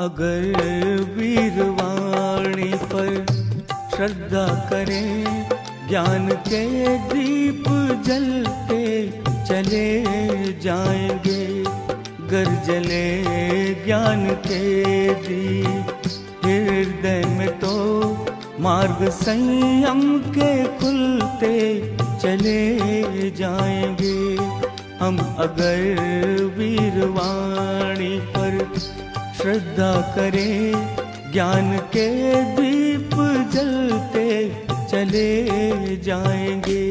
अगर वीरवाणी पर श्रद्धा करें, ज्ञान के दीप जलते चले जाएंगे। गर जले ज्ञान के दीप हृदय में तो मार्ग संयम के खुलते चले जाएंगे। हम अगर वीरवाणी पर श्रद्धा करें, ज्ञान के दीप जलते चले जाएंगे।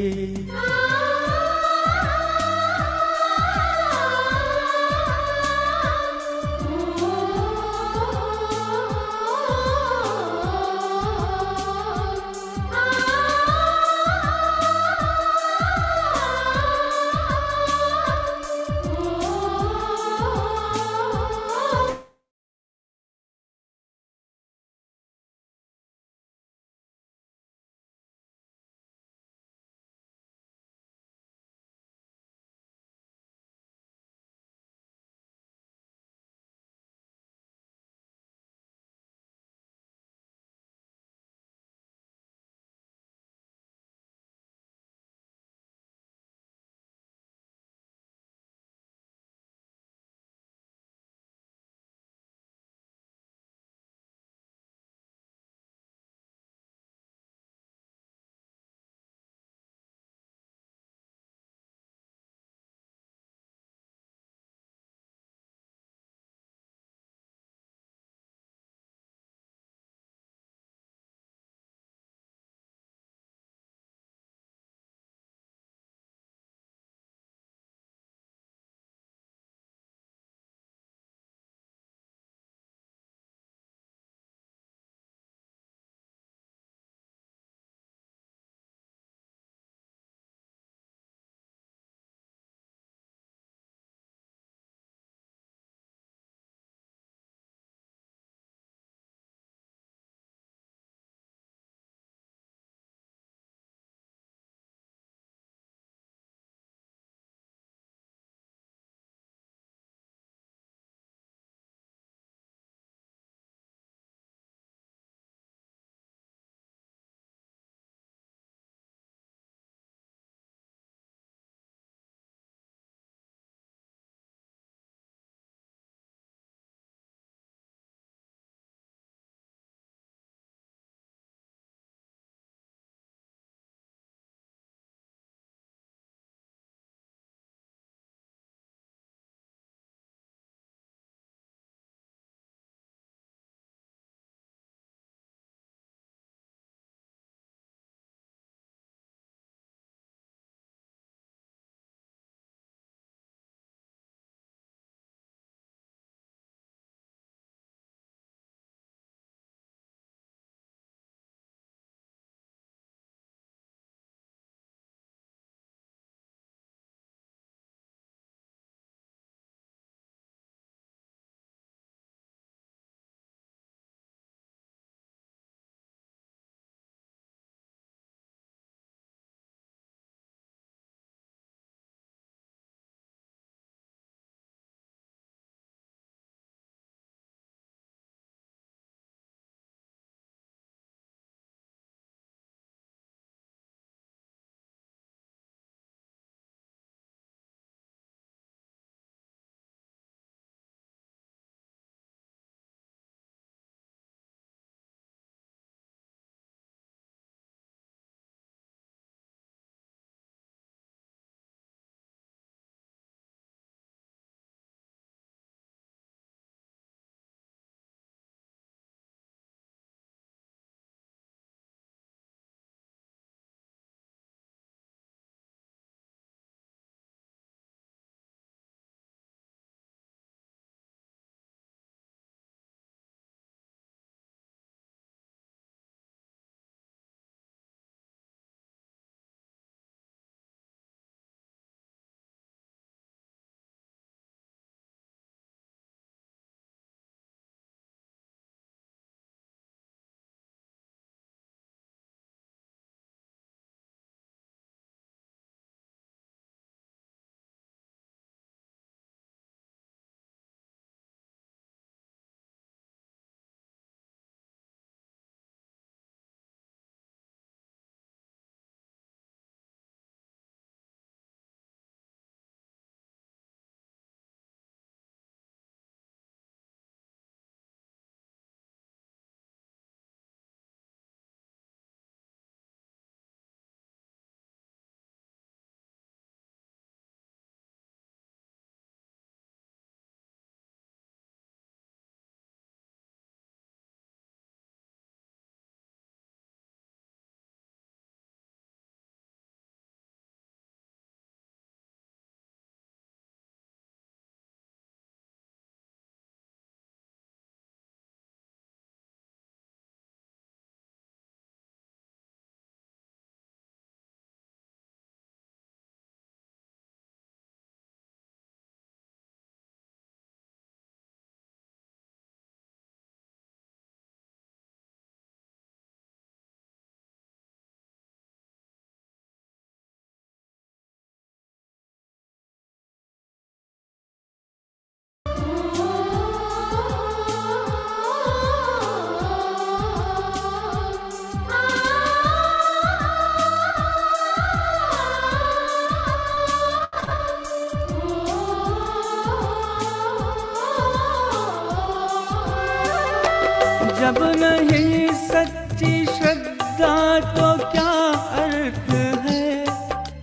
जब नहीं सच्ची श्रद्धा तो क्या अर्थ है,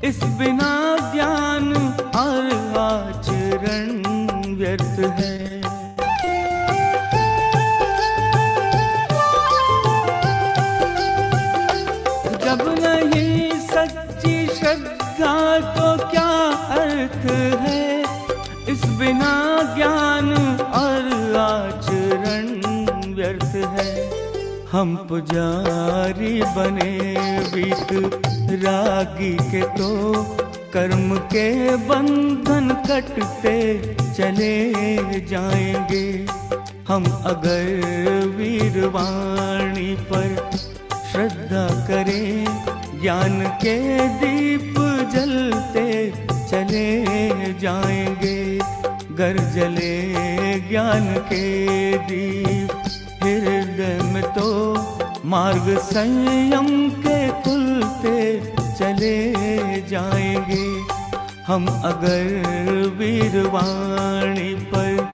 इस बिना ज्ञान और आचरण व्यर्थ है। जब नहीं सच्ची श्रद्धा तो क्या अर्थ है, इस बिना ज्ञान और आचरण व्यर्थ है। हम पुजारी बने बीत रागी के तो कर्म के बंधन कटते चले जाएंगे। हम अगर वीरवाणी पर श्रद्धा करें, ज्ञान के दीप जलते चले जाएंगे। गर जले ज्ञान के दीप हृदय में तो मार्ग संयम के खुलते चले जाएंगे। हम अगर वीरवाणी पर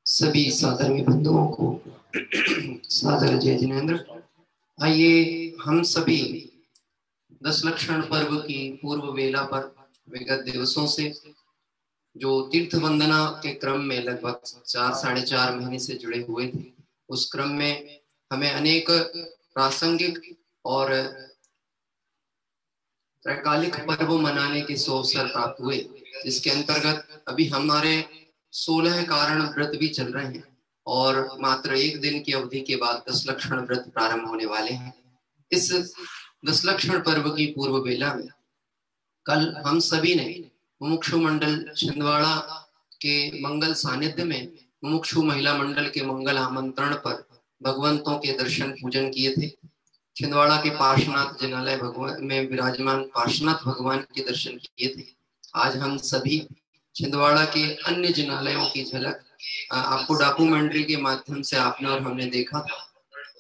सभी साधर्मी बंधुओं को सादर जय जिनेंद्र। आइए हम सभी दशलक्षण पर्व की पूर्व वेला पर विगत दिवसों से जो तीर्थ वंदना के क्रम में लगभग 4-4.5 महीने से जुड़े हुए थे, उस क्रम में हमें अनेक प्रासंगिक और त्रैकालिक पर्व मनाने के अवसर प्राप्त हुए, जिसके अंतर्गत अभी हमारे 16 कारण व्रत भी चल रहे हैं और मात्र 1 दिन की अवधि के बाद दशलक्षण व्रत प्रारंभ होने वाले हैं। इस दशलक्षण पर्व की पूर्व बेला में कल हम सभी ने मुमुक्षु मंडल छिंदवाड़ा के मंगल सानिध्य में मुमुक्षु महिला मंडल के मंगल आमंत्रण पर भगवंतों के दर्शन पूजन किए थे। छिंदवाड़ा के पार्श्वनाथ जिनालय भगवान में विराजमान पार्श्वनाथ भगवान के दर्शन किए थे। आज हम सभी छिंदवाड़ा के अन्य जिनालयों की झलक आपको डॉक्यूमेंट्री के माध्यम से आपने और हमने देखा था,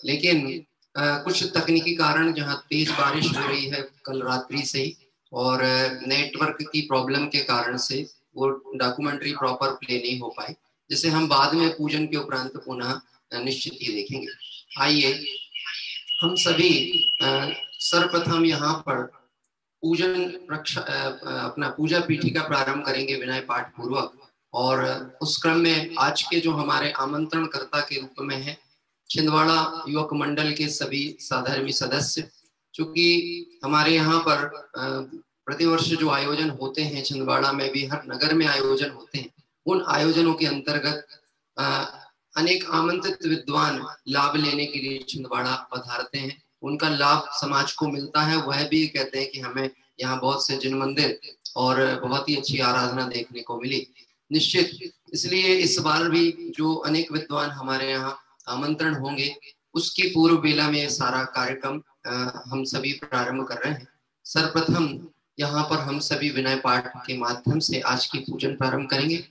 लेकिन कुछ तकनीकी कारण जहां तेज बारिश हो रही है कल रात्रि से ही और नेटवर्क की प्रॉब्लम के कारण से वो डॉक्यूमेंट्री प्रॉपर प्ले नहीं हो पाई, जिसे हम बाद में पूजन के उपरांत पुनः निश्चित ही देखेंगे। आइए हम सभी सर्वप्रथम यहाँ पर पूजन अपना पूजा पीठिका प्रारंभ करेंगे विनय पाठ पूर्वक, और उस क्रम में आज के जो हमारे आमंत्रणकर्ता के रूप में है छिंदवाड़ा युवक मंडल के सभी साधर्मी सदस्य, चूंकि हमारे यहाँ पर प्रतिवर्ष जो आयोजन होते हैं छिंदवाड़ा में भी हर नगर में आयोजन होते हैं, उन आयोजनों के अंतर्गत अनेक आमंत्रित विद्वान लाभ लेने के लिए छिंदवाड़ा पधारते हैं। उनका लाभ समाज को मिलता है। वह भी कहते हैं कि हमें यहाँ बहुत से जिन मंदिर और बहुत ही अच्छी आराधना देखने को मिली। निश्चित इसलिए इस बार भी जो अनेक विद्वान हमारे यहाँ आमंत्रण होंगे, उसकी पूर्व बेला में सारा कार्यक्रम हम सभी प्रारंभ कर रहे हैं। सर्वप्रथम यहाँ पर हम सभी विनय पाठ के माध्यम से आज की पूजन प्रारंभ करेंगे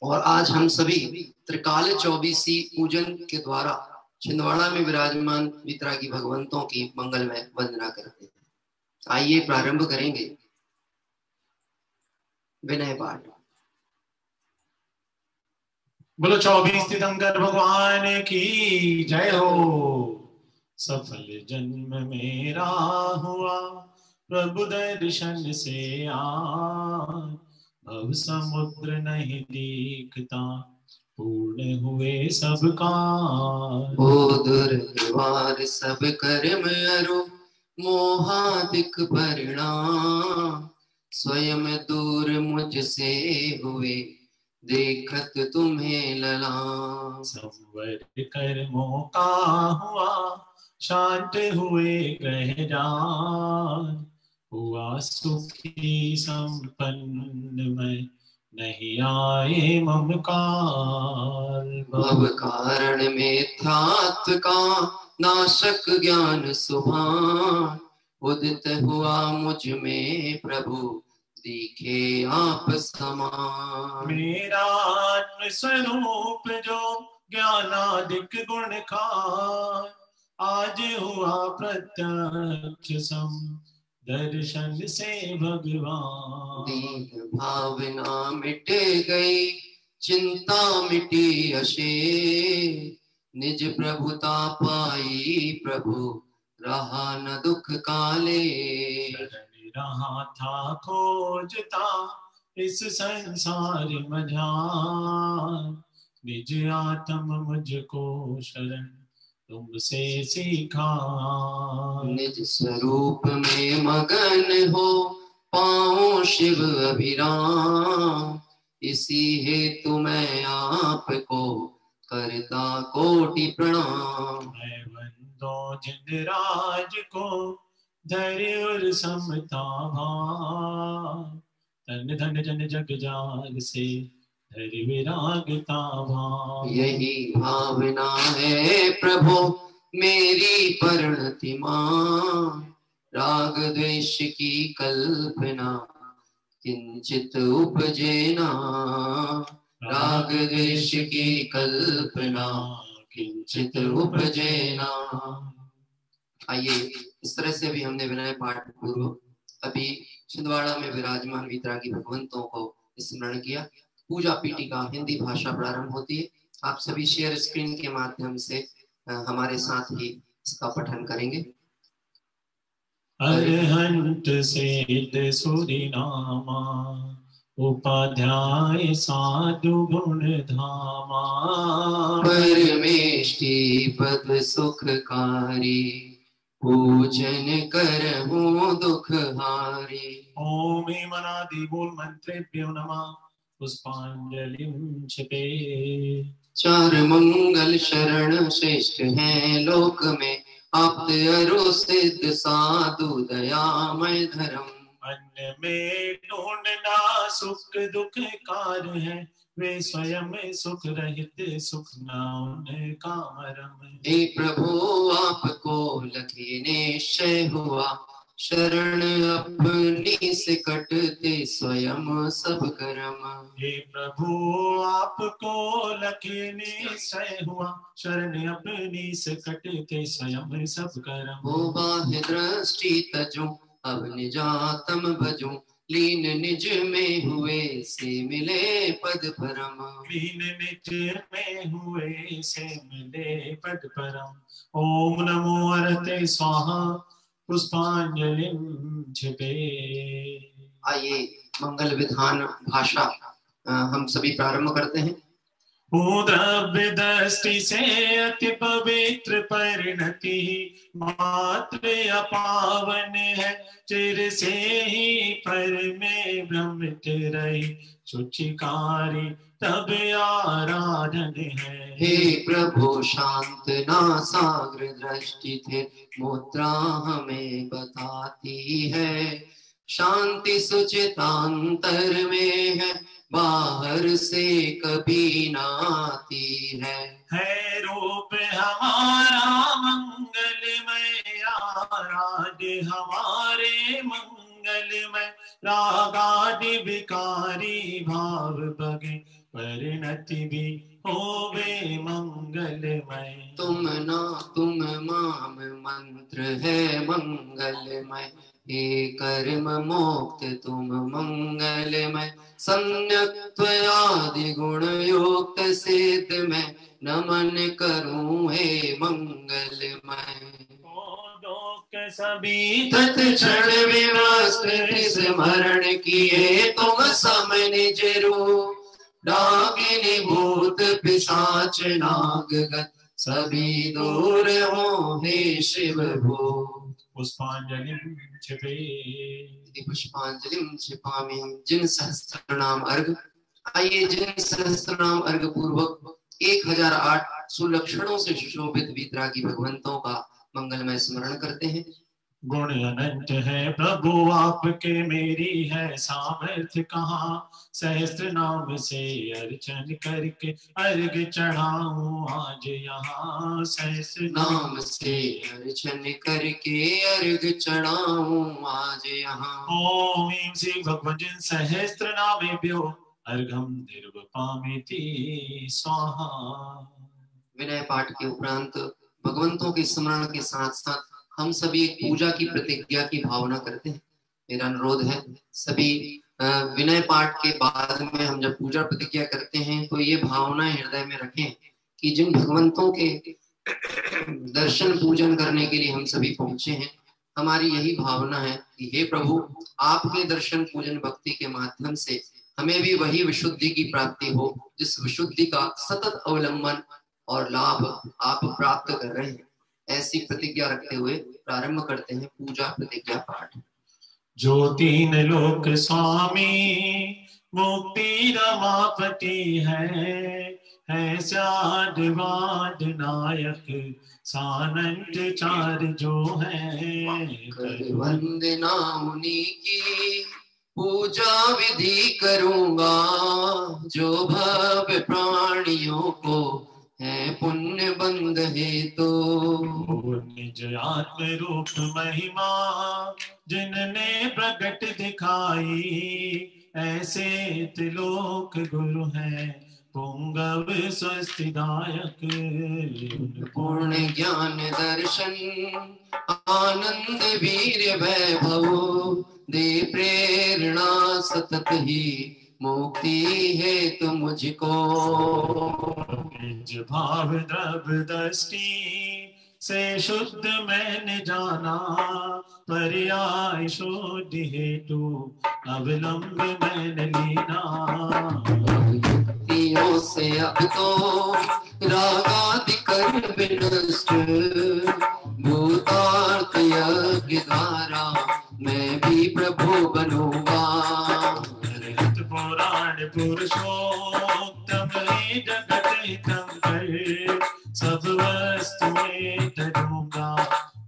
और आज हम सभी त्रिकाल 24 पूजन के द्वारा छिंदवाड़ा में विराजमान वितरागी भगवंतों की मंगलमय वंदना करते हैं। आइए प्रारंभ करेंगे विनय पाठ। बोलो 24 तीर्थंकर भगवान की जय हो। सफल जन्म मेरा हुआ प्रभु दर्शन से आज, भव समुद्र नहीं दिखता पूर्ण हुए सब काज। दूर निवार सब कर्म अरु मोहादिक परिणाम, स्वयं दूर मुझसे हुए देखत तुम्हें ललाम। संवर कर्मों का हुआ शांत हुए ग्रह जान, हुआ सुखी संपन्न में नहीं आए ममकार। भव कारण में थात्व का नाशक ज्ञान सुभान, उदित हुआ मुझ में प्रभु दिखे आप समान। मेरा आत्म स्वरूप जो ज्ञानादिक गुण खान, आज हुआ प्रत्यक्ष सम दर्शन से भगवान। दीन भावना मिट गई, चिंता मिटी अशेष, निज प्रभुता पाई प्रभु, रहा न दुख काले। शरण रहा था खोजता इस संसार मझार, निज आत्म मुझको शरण तुमसे सीखा। निज स्वरूप में मगन हो, पाऊं शिव अभिराम, इसी हेतु मैं आपको करता कोटि प्रणाम। मैं बंदो जिन राज को धैर्य और समता भाव, तन धन जन जग जाग से धैर्य विरागता भाव। यही भावना है प्रभु मेरी परिणति मान, राग द्वेष की कल्पना किंचित उपजे ना, राग द्वेष की कल्पना किंचित उपजे ना। आइए, इस तरह से भी हमने विनय पाठ पूर्व अभी छिंदवाड़ा में विराजमान वीतरागी भगवंतों को स्मरण किया। पूजा पीठिका हिंदी भाषा प्रारंभ होती है। आप सभी शेयर स्क्रीन के माध्यम से हमारे साथ ही इसका पठन करेंगे। अरहंत सिद्ध सूरिनामा, उपाध्याय साधु गुण धामा, परमेष्टि पद सुखकारी, पूजन करहूं दुख हारी। ओम मनादि मूल मंत्रेभ्यो नमः, पुष्पांजलिं क्षिपे। चार मंगल शरण श्रेष्ठ हैं लोक में, आप्त अरु सिद्ध साधु दयामय धर्म। अन्य में ढूंढना सुख दुख कार है, वे स्वयं सुख रहित सुख न उनका मरम। हे प्रभु आपको लखी निश्चय हुआ, शरण अपनी से कटते स्वयं सब कर्म। हे प्रभु आपको लखी निश्चय हुआ, शरण अपनी से कटते स्वयं सब कर्म। हो बाह्य दृष्टि तजूं अब निजातम भजूं, लीन निज में हुए से मिले पद परम। लीन निज में हुए से मिले पद परम। ओम नमो अरहते स्वाहा, पुष्पांजलिं क्षिपे। आइए, मंगल विधान भाषा हम सभी प्रारंभ करते हैं। द्रव्य दृष्टि से अति पवित्र परिणति, मात्र अपावन है चिर से ही पर में भ्रमित रही, शुचिकारी तब आराधन है। हे प्रभु शांत ना साग्र दृष्टि थे, मुद्रा हमें बताती है, शांति सुचितांतर में है, बाहर से कभी ना आती है रूप हमारा मंगलमय, आराध्य हमारे मंगलमय, रागादि विकारी भाव बगे, परिणति भी होवे मंगलमय। तुम ना तुम माम मंत्र है मंगलमय, हे कर्म मोक्त तुम मंगलमय, सम्यक्त्वयादि गुण युक्त सिद्ध में, नमन करूं हे मंगलमय। सभी तत्क्षण विवस्त्र स्मरण किए तुम सम निज रूप, डाकिनी भूत पिशाच नागगत, सभी दूर हो हे शिव भो। पुष्पांजलिं क्षिपे। पुष्पांजलिं क्षिपामि। जिन सहस्त्रनाम अर्घ। आइए, जिन सहस्त्रनाम अर्घ पूर्वक 1008 सुलक्षणों से सुशोभित वीतरागी भगवंतों का मंगलमय स्मरण करते हैं। गुण अनंत है प्रभु आपके, मेरी है सामर्थ्य कहाँ, सहस्त्र नाम से अर्चन करके अर्घ चढ़ाऊं आज यहाँ। सहस्त्र नाम से अर्चन करके अर्घ चढ़ाऊं आज यहाँ। ओम श्री भगवन् सहस्त्र नामेभ्यो अर्घम निर्वपामिति स्वाहा। विनय पाठ के उपरांत भगवंतों के स्मरण के साथ साथ हम सभी एक पूजा की प्रतिज्ञा की भावना करते हैं। मेरा अनुरोध है सभी विनय पाठ के बाद में हम जब पूजा प्रतिज्ञा करते हैं तो ये भावना हृदय में रखें कि जिन भगवंतों के दर्शन पूजन करने के लिए हम सभी पहुंचे हैं, हमारी यही भावना है कि हे प्रभु, आपके दर्शन पूजन भक्ति के माध्यम से हमें भी वही विशुद्धि की प्राप्ति हो जिस विशुद्धि का सतत अवलंबन और लाभ आप प्राप्त कर रहे हैं। ऐसी प्रतिज्ञा रखते हुए प्रारंभ करते हैं पूजा प्रतिज्ञा पाठ। जो तीन लोक स्वामी मुक्ति रमापति है साधवाद नायक सानंद चार जो है। वंदना मुनि की पूजा विधि करूंगा, जो भव प्राणियों को है पुण्य बंध हेतु। निज आत्म रूप महिमा जिनने प्रकट दिखाई, ऐसे त्रिलोक गुरु हैं पुंगव स्वस्तिदायक। पूर्ण ज्ञान दर्शन आनंद वीर वैभव, दे प्रेरणा सतत ही मुक्ति है तो मुझको। निज भाव द्रव्य दृष्टि से शुद्ध मैंने जाना, पर्याय शुद्धि हेतु अवलंब मैंने लीना। युक्तियों से अब तो रागादि कर विनष्ट, भूतार्थ यज्ञ द्वारा मैं भी प्रभु बनूंगा। पुराण पुरुषोत्तम जगत हितम कर, सब वस्तु में धरूंगा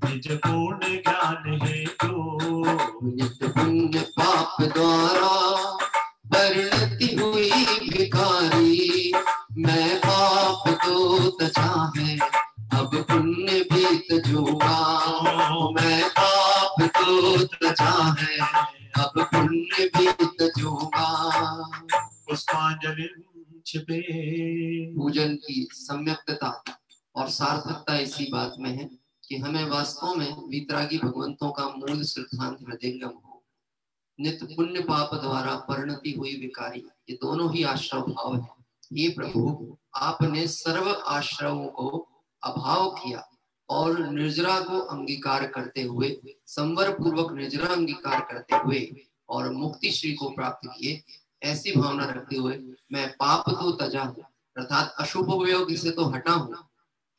निज पूर्ण ज्ञान हेतु। नित्य पुण्य पाप द्वारा परिणति हुई भिखारी, मैं पाप तो तजा है अब पुण्य भी तजूंगा। मैं पाप तो तजा है अब पुण्य भी तजूंगा। पुष्पांजलि छिपे। पूजन की सम्यक्तता और सार्थकता इसी बात में है कि हमें वास्तव में वीतरागी भगवंतों का मूल सिद्धांत हृदयंगम हो। नित्य पुण्य पाप द्वारा परिणति हुई विकारी, ये दोनों ही आश्रव भाव है। ये प्रभु, आपने सर्व आश्रवों को अभाव किया और निर्जरा को अंगीकार करते हुए, संवर पूर्वक निर्जरा अंगीकार करते हुए और मुक्ति श्री को प्राप्त किए। ऐसी भावना रखते हुए मैं पाप तो तजा हूँ, अर्थात अशुभ उपयोग से तो हटा हूँ।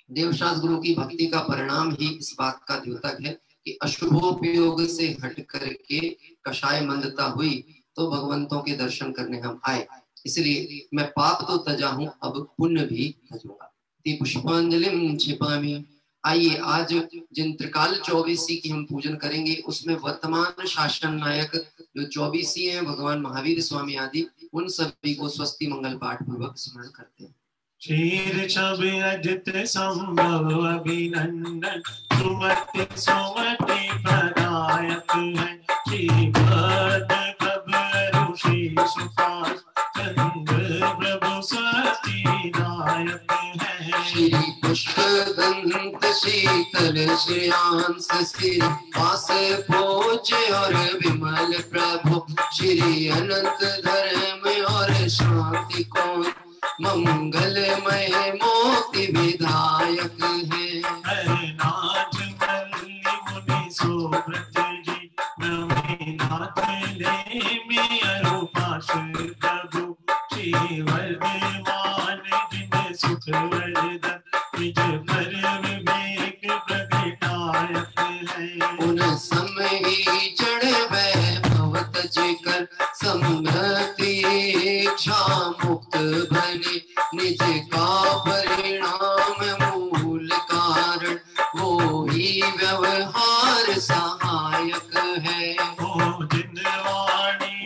देवशास्त्र गुरु की भक्ति का परिणाम ही इस बात का द्योतक है कि अशुभोपयोग से हट करके कषाय मंदता हुई तो भगवंतों के दर्शन करने हम आए। इसलिए मैं पाप तो तजा हूँ, अब पुण्य भी तजूंगा। पुष्पांजलि छिपामी। आइए आज जिन त्रिकाल 24 की हम पूजन करेंगे उसमें वर्तमान शासन नायक जो 24 हैं भगवान महावीर स्वामी आदि, उन सभी को स्वस्ति मंगल पाठ पूर्वक स्मरण करते हैं। क्षीर छवि अजित संभव अभिनंदन, सुमति सुमति प्रदायक है। श्रीपद प्रभु ऋषि सुपास चंद्र प्रभु स्वस्तिदायक है। श्री पुष्प दंत शीतल श्रेयांस सिर पास भोज और विमल प्रभु, श्री अनंत धर्म और शांति को मंगलमय मोक्ति विधायक है। नाथ मल्ली मुनि सुब्रत जी, नमे नाथ नेमि अरूपाश प्रभु, श्री वर्धमान जिन सुख वर्धन, निज पर विवेक प्रगटायक है। उन समय ही चढ़ वैभव तज कर, समृद्धि इच्छा मुक्त बने, निज का परिणाम मूल कारण, वो ही व्यवहार सहायक है। ओ जिन वाणी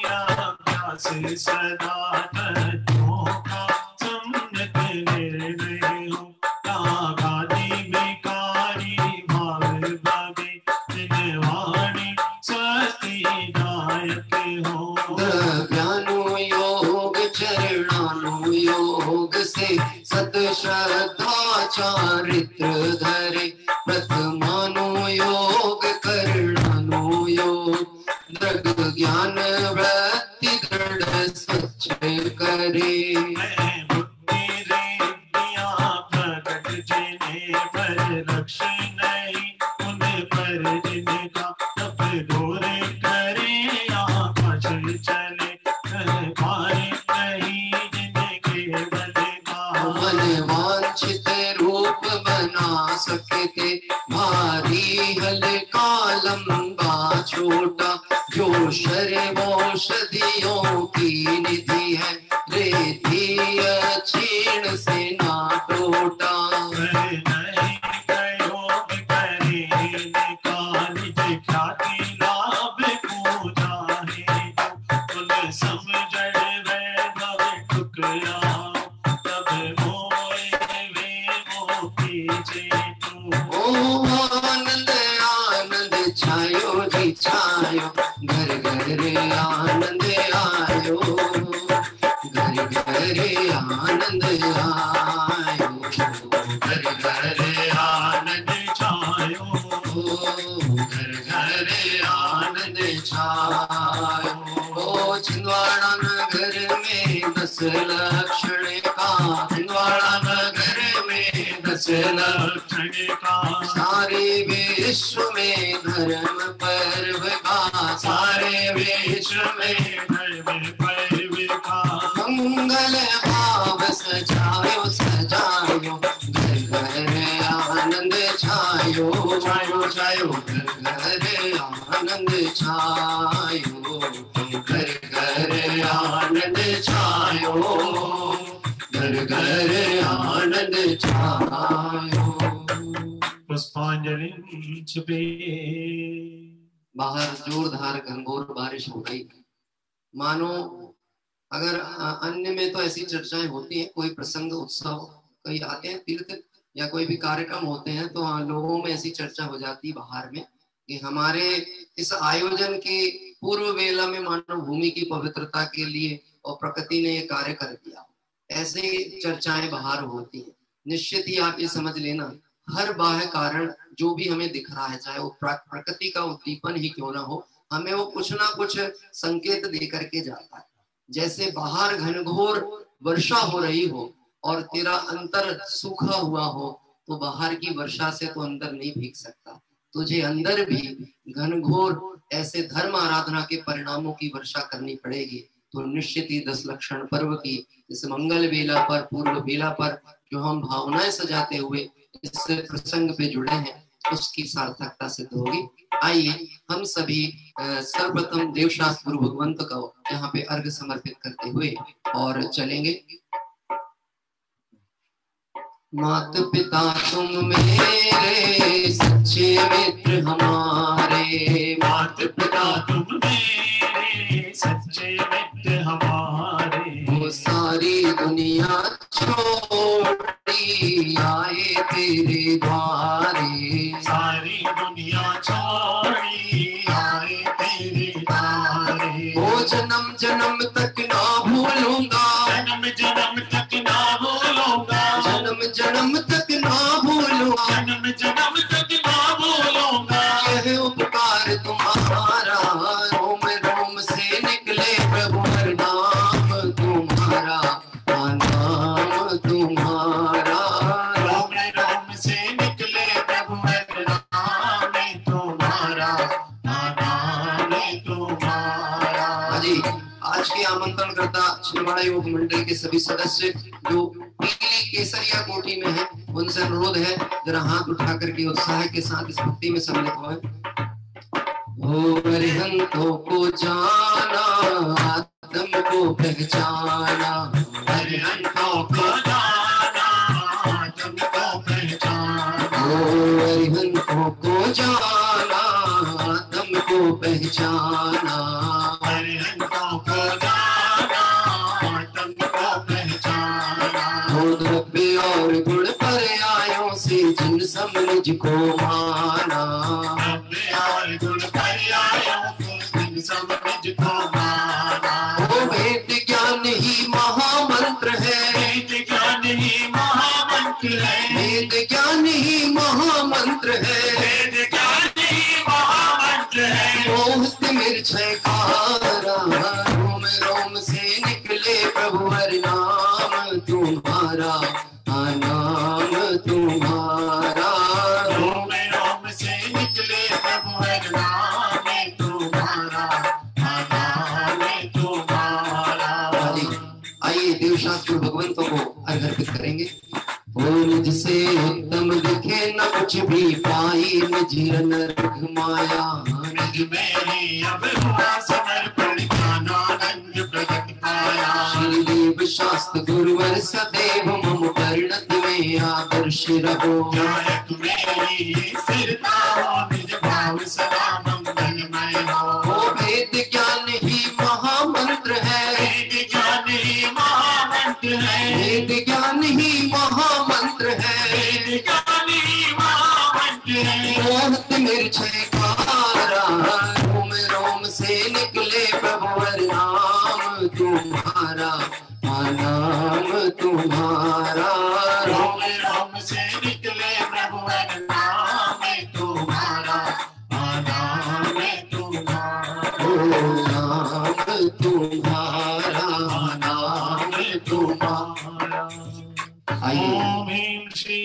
अभ्यास सदा तत्वों का सम्यक निर्णय हो, रागादि विकारी भाव भावे, जिन वाणी स्वस्तिदायक हो। द्रव्यानुयोग चरणानुयोग से सत श्रद्धा चारित्र धरे, प्रथमानुयोग योग करणानो योग दृग ज्ञान वृत्ति दृढ़ सच करे। बुद्धि रिद्धिया प्रकट जिन्हें पर रक्ष नहीं उन पर जिनका तप घोर करे आकाश चले पार नहीं जिनके बलगा। मन वांछित रूप बना सकते भारी हल्का लंबा छोटा जो सर्वौषधियों की निधि है रेती क्षीण से ना टूटा। नहीं प्रयोग करे निकाल ख्याति लाभ को जाहे तुम समझ वैभव ठुकरा तब मोए वे मोती चेतु। ओ आनंद आनंद छायो जी छायो घर घर आनंद आयो घर घर आनंद आयो घर घर आनंद छायो घर घर आनंद छायो। ओ छिंदवाड़ा नगर में 10 लक्षण का छिंदवाड़ा नगर में 10 लक्षण का सारे विश्व में धर्म पर्व का सारे विश्व में धर्म पर्व का मंगल भाव सजायो सजायो घर घर आनंद छायो छायो छायो घर घर आनंद छायो घर घर आनंद छायो घर घर आनंद छायो। पुष्पांजलि छुपे। बाहर जोरदार घनघोर बारिश हो गई। मानो अगर अन्य में तो ऐसी चर्चाएं होती हैं, कोई प्रसंग उत्सव कहीं आते हैं तीर्थ या कोई भी कार्यक्रम होते हैं तो लोगों में ऐसी चर्चा हो जाती है बाहर में कि हमारे इस आयोजन की पूर्व वेला में मानव भूमि की पवित्रता के लिए और प्रकृति ने ये कार्य कर दिया। ऐसे चर्चाएं बाहर होती हैं। निश्चित ही आप ये समझ लेना, हर बाह्य कारण जो भी हमें दिख रहा है, चाहे वो प्रकृति का उद्दीपन ही क्यों ना हो, हमें वो कुछ ना कुछ संकेत दे करके जाता है। जैसे बाहर घनघोर वर्षा हो रही हो और तेरा अंतर सूखा हुआ हो तो बाहर की वर्षा से तो अंदर नहीं भीग सकता, तुझे अंदर भी घनघोर ऐसे धर्म आराधना के परिणामों की वर्षा करनी पड़ेगी। तो निश्चित ही 10 लक्षण पर्व की इस मंगल बेला पर, पूर्व बेला पर जो हम भावनाएं सजाते हुए इस प्रसंग पे जुड़े हैं उसकी सार्थकता सिद्ध होगी। आइए हम सभी सर्वप्रथम देवशास्त्र गुरु भगवंत को यहाँ पे अर्घ समर्पित करते हुए और चलेंगे। मात पिता तुम मेरे सच्चे मित्र हमारे, मात पिता तुम मेरे सच्चे मित्र हमारे, वो सारी दुनिया छोड़ी आए तेरे द्वारे, सारी दुनिया छोड़ी आए तेरे द्वारे, वो जन्म जन्म तक ना भूलूंगा, जन्म जन्म तक ना भूलूंगा, जन्म जन्म तक ना भूलूंगा, जन्म जन्म तक ना भूलूंगा, यह उपकार तुम्हारा रोम रोम से निकले प्रभु हर नाम तुम्हारा, नाम तुम्हारा, रोम रोम से निकले प्रभु हर नाम तुम्हारा, नाम तुम्हारा। हाजी आज के आमंत्रण करता छिंदवाड़ा योग मंडल के सभी सदस्य जो पीली केसरिया कोठी में है, उनसे अनुरोध है जरा हाथ उठा करके उत्साह के साथ इस भक्ति में सम्मिलित होए। हो अरिहंतों को जाना आत्म को पहचाना, अरिहंतों को जाना आत्म को पहचाना, हो अरिहंतों को जाना आत्म को पहचाना, अरिहंतों को जाना आत्म को पहचाना, हो द्रव्य और गुण पर्यायों से जिन सब निज को माना, द्रव्य और गुण पर्यायों से जिन सब निज को माना, वो वेद ज्ञान ही महामंत्र है, वेद ज्ञान ही महामंत्र है, वेद ज्ञान ही महामंत्र है, वेद ज्ञान तुम्हारा, नाम तुम्हारा। रोम रोम से निकले प्रभु हर नाम तुम्हारा, नाम तुम्हारा। आइए देवशास्त्र भगवंतों को अर्पित करेंगे। ओ निज से उत्तम दिखे न कुछ भी पाई, निज नरक माया निज मेरी अब हुआ समर्पण, ज्ञानानंद प्रगट पाया। श्री देव शास्त्र गुरुवर सदैव मम परिणत में आदर्श रहो। नायक मेरी स्थिरता हो, निज भाव सदा मंगलमय हो। वो वेद ज्ञान ही महामंत्र है, वेद ज्ञान ही महामंत्र है, वेद ज्ञान ही महामंत्र है, वेद ज्ञान ही महामंत्र है। मोहत मिर्छकारा, रोम रोम से निकले प्रभु हर नाम तुम्हारा, नाम तुम्हारा। रोम रोम से निकले प्रभु हर नाम तुम्हारा, नाम तुम्हारा। नाम तुम्हारा, नाम तुम्हारा। आइए ओम ह्रीं श्री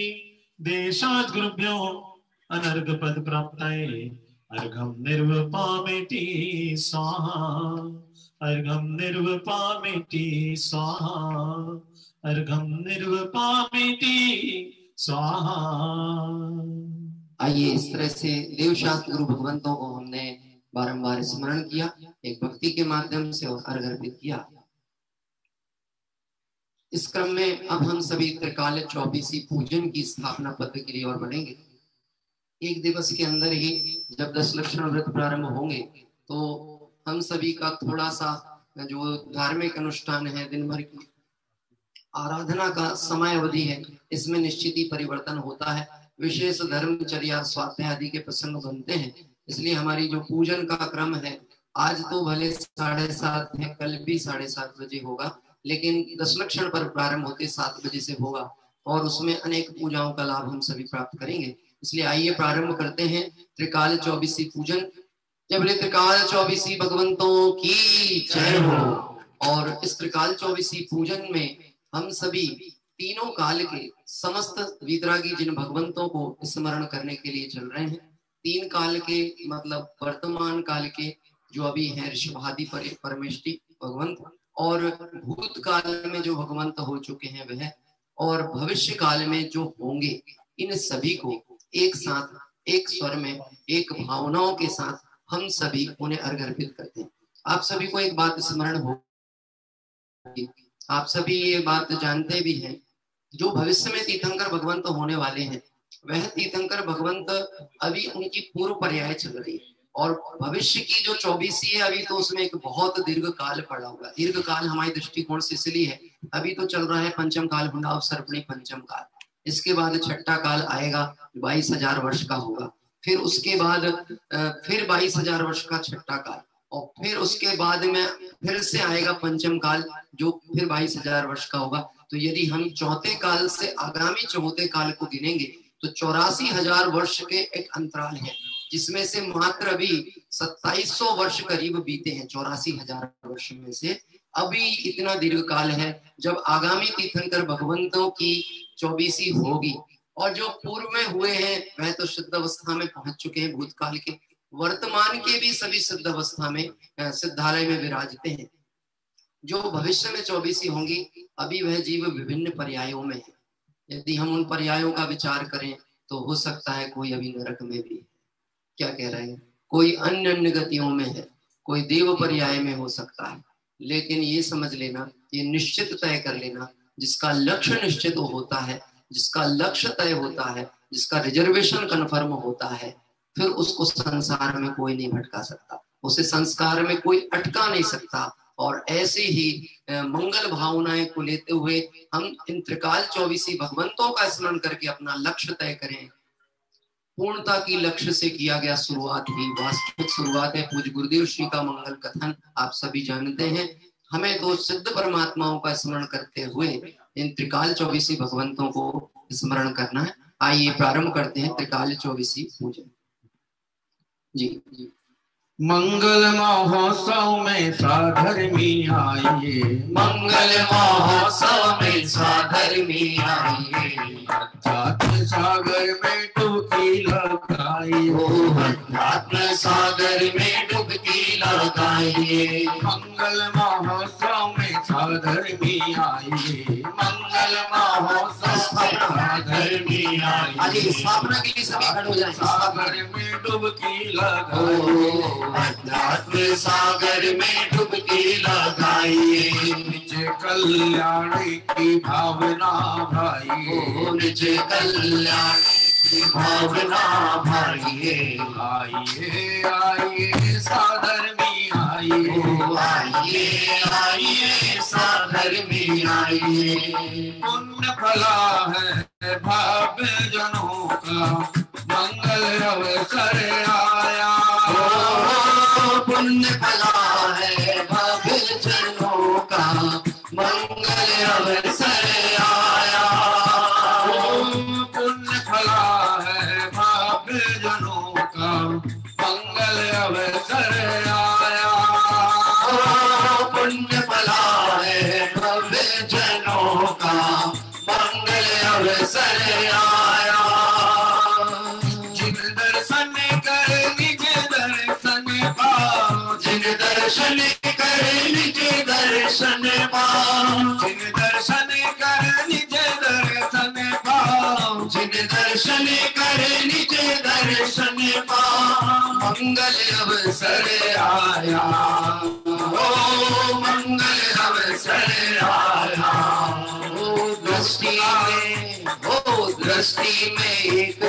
देशात् गुरुभ्यो अनर्घ पद प्राप्ताय अर्घम निर्वपामेति स्वाहा, अर्घम निर्वपामेति स्वाहा, अर्घम निर्वपामेति स्वाहा। आइए इस तरह से देवशास्त्र गुरु भगवंतों को हमने बारंबार स्मरण किया, एक भक्ति के माध्यम से और अर्घ अर्पित किया। इस क्रम में अब हम सभी त्रिकाल चौबीसी पूजन की स्थापना पद के लिए और बढ़ेंगे। एक दिवस के अंदर ही जब 10 लक्षण व्रत प्रारंभ होंगे तो हम सभी का थोड़ा सा जो धार्मिक अनुष्ठान है, दिन भर की आराधना का समय अवधि है, इसमें निश्चित ही परिवर्तन होता है। विशेष धर्मचर्या स्वाध्याय आदि के प्रसंग बनते हैं, इसलिए हमारी जो पूजन का क्रम है आज तो भले 7:30 है, कल भी 7:30 बजे होगा, लेकिन 10 लक्षण पर प्रारंभ होते 7 बजे से होगा और उसमें अनेक पूजाओं का लाभ हम सभी प्राप्त करेंगे। इसलिए आइए प्रारंभ करते हैं त्रिकाल चौबीसी पूजन। जब त्रिकाल चौबीसी भगवंतों की जय हो। और इस त्रिकाल चौबीसी पूजन में हम सभी तीनों काल के समस्त वीतरागी जिन भगवंतों को स्मरण करने के लिए चल रहे हैं। 3 काल के मतलब वर्तमान काल के जो अभी हैं ऋषभादि परमेष्टि भगवंत, और भूतकाल में जो भगवंत हो चुके हैं वह, और भविष्य काल में जो होंगे, इन सभी को एक साथ एक स्वर में एक भावनाओं के साथ हम सभी उन्हें अर्घ अर्पित करते हैं। आप सभी को एक बात स्मरण हो, आप सभी ये बात जानते भी हैं, जो भविष्य में तीर्थंकर भगवंत होने वाले हैं वह तीर्थंकर भगवंत अभी उनकी पूर्व पर्याय चल रही है, और भविष्य की जो 24 है अभी तो उसमें एक बहुत दीर्घ काल पड़ा हुआ है। दीर्घ काल हमारे दृष्टिकोण से इसलिए है, अभी तो चल रहा है पंचम काल, हुंडा सर्पणी पंचम काल। इसके बाद छठा काल आएगा 22,000 वर्ष का होगा, फिर उसके बाद फिर 22,000 वर्ष का छठा काल, और फिर उसके बाद में फिर से आएगा पंचम काल जो फिर 22,000 वर्ष का होगा। तो यदि हम चौथे काल से आगामी चौथे काल को गिनेंगे तो 84,000 वर्ष के एक अंतराल है, जिसमें से मात्र अभी 2700 वर्ष करीब बीते हैं। 84,000 वर्ष में से अभी इतना दीर्घ काल है जब आगामी तीर्थंकर भगवंतों की 24 होगी, और जो पूर्व में हुए हैं वह तो सिद्ध अवस्था में पहुंच चुके हैं भूतकाल के, वर्तमान के भी सभी सिद्ध अवस्था में सिद्धालय में विराजते हैं। जो भविष्य में 24 होंगी अभी वह जीव विभिन्न पर्यायों में है। यदि हम उन पर्यायों का विचार करें तो हो सकता है कोई अभी नरक में भी है, क्या कह रहे हैं, कोई अन्य अन्य गतियों में है, कोई देव पर्याय में हो सकता है। लेकिन ये समझ लेना, ये निश्चित तय कर लेना, जिसका लक्ष्य निश्चित होता है, जिसका लक्ष्य तय होता है, जिसका रिजर्वेशन कन्फर्म होता है, फिर उसको संसार में कोई नहीं भटका सकता, उसे संस्कार में कोई अटका नहीं सकता। और ऐसे ही मंगल भावनाएं को लेते हुए हम इन त्रिकाल 24 भगवंतों का स्मरण करके अपना लक्ष्य तय करें। पूर्णता की लक्ष्य से किया गया शुरुआत ही वास्तविक शुरुआत है। पूज्य गुरुदेव श्री का मंगल कथन आप सभी जानते हैं। हमें तो सिद्ध परमात्माओं का स्मरण करते हुए इन त्रिकाल 24 भगवंतों को स्मरण करना है। आइए प्रारंभ करते हैं त्रिकाल 24 पूजन। जी मंगल महोत्सव में साधर्मी आइए, मंगल महोत्सव में साधर्मी आइए, अध्यात्म सागर में डुबकी लगाइए, अध्यात्म सागर में डुबकी लगाइए। मंगल महोत्सव में साधर्मी आइए, मंगल महोत्सव साधर्मी आइए। आज स्थापना के लिए सभी खड़े हो जाएं। सागर में डुबकी लगाइए, अध्यात्म सागर में डुबकी लगाइए, निज कल्याण की भावना भाइये, निज कल्याण की भावना भाइये। आइए आइए साधर्मी आइए, आइए आइए साधर्मी आइए। पुण्य फला है भाव्य जनों का मंगल अवसर आया, पुण्य फला है भव्य जनों का मंगल अवसर आया, पुण्य फला है भाव्य जनों का मंगल अवसर आया, पुण्य फला है भव्य जनों का मंगल अवसर आया। जिन दर्शन कर निज दर्शन पाओ, जिन दर्शन कर निज दर्शन पाओ, जिन दर्शन कर निज दर्शन पाओ, जिन दर्शन कर निज दर्शन पाओ, मंगल अवसर आया, ओ मंगल अवसर आया। ओ दृष्टि में एक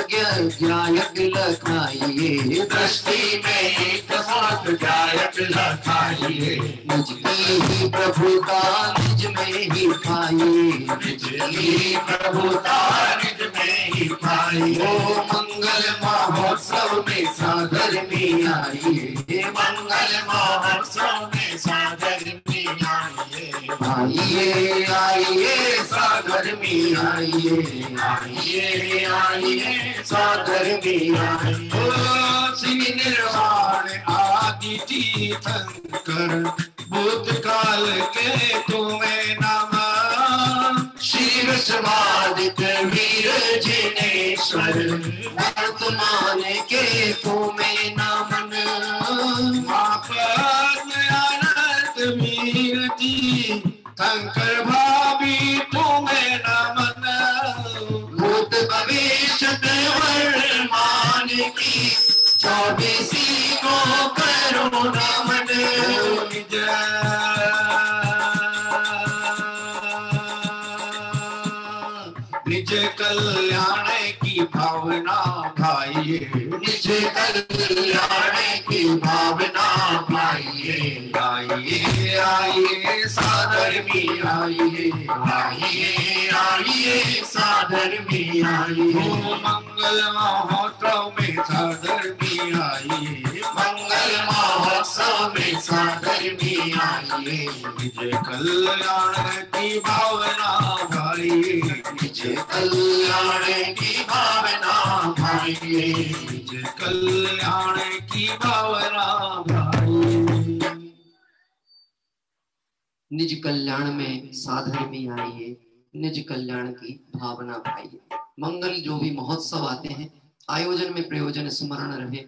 गायक लगाइए, दृष्टि में एक साथ गायक लगाइए, निज की ही प्रभुता निज में ही पाइए, निज की प्रभुता निज में ही पाइए। ओ मंगल महोत्सव में साधर्मी आइए, मंगल महोत्सव में साधर्मी आइए, आइए आइए साधर्मी आइए, आइए आइए साधर्मी आइए। ओ सिंह निर्वाण आदि तीर्थंकर भूतकाल के तुम्हें नमः, शिव स्वादित वीर जिनेश्वर वर्तमान के तुम्हें नमन, अनंत वीर जी शंकर भाभी तुम्हें नमन, भूत भविष्य वर्तमान की 24 को करो नमन, निज कल्याण की भावना भाइये, निज कल्याण की भावना भाइये। आइए आइए साधर्मी आइए, आइए आइए साधर्मी आइए, मंगल महोत्सव में साधर्मी आइए, मंगल महोत्सव में साधर्मी आइए, निज कल्याण की भावना भाइये, निज कल्याण की भावना भाइये, निज कल्याण की भावना भाइये। निज कल्याण में साधर्मी आइए, निज कल्याण की भावना भाइये। मंगल जो भी महोत्सव आते हैं, आयोजन में प्रयोजन स्मरण रहे,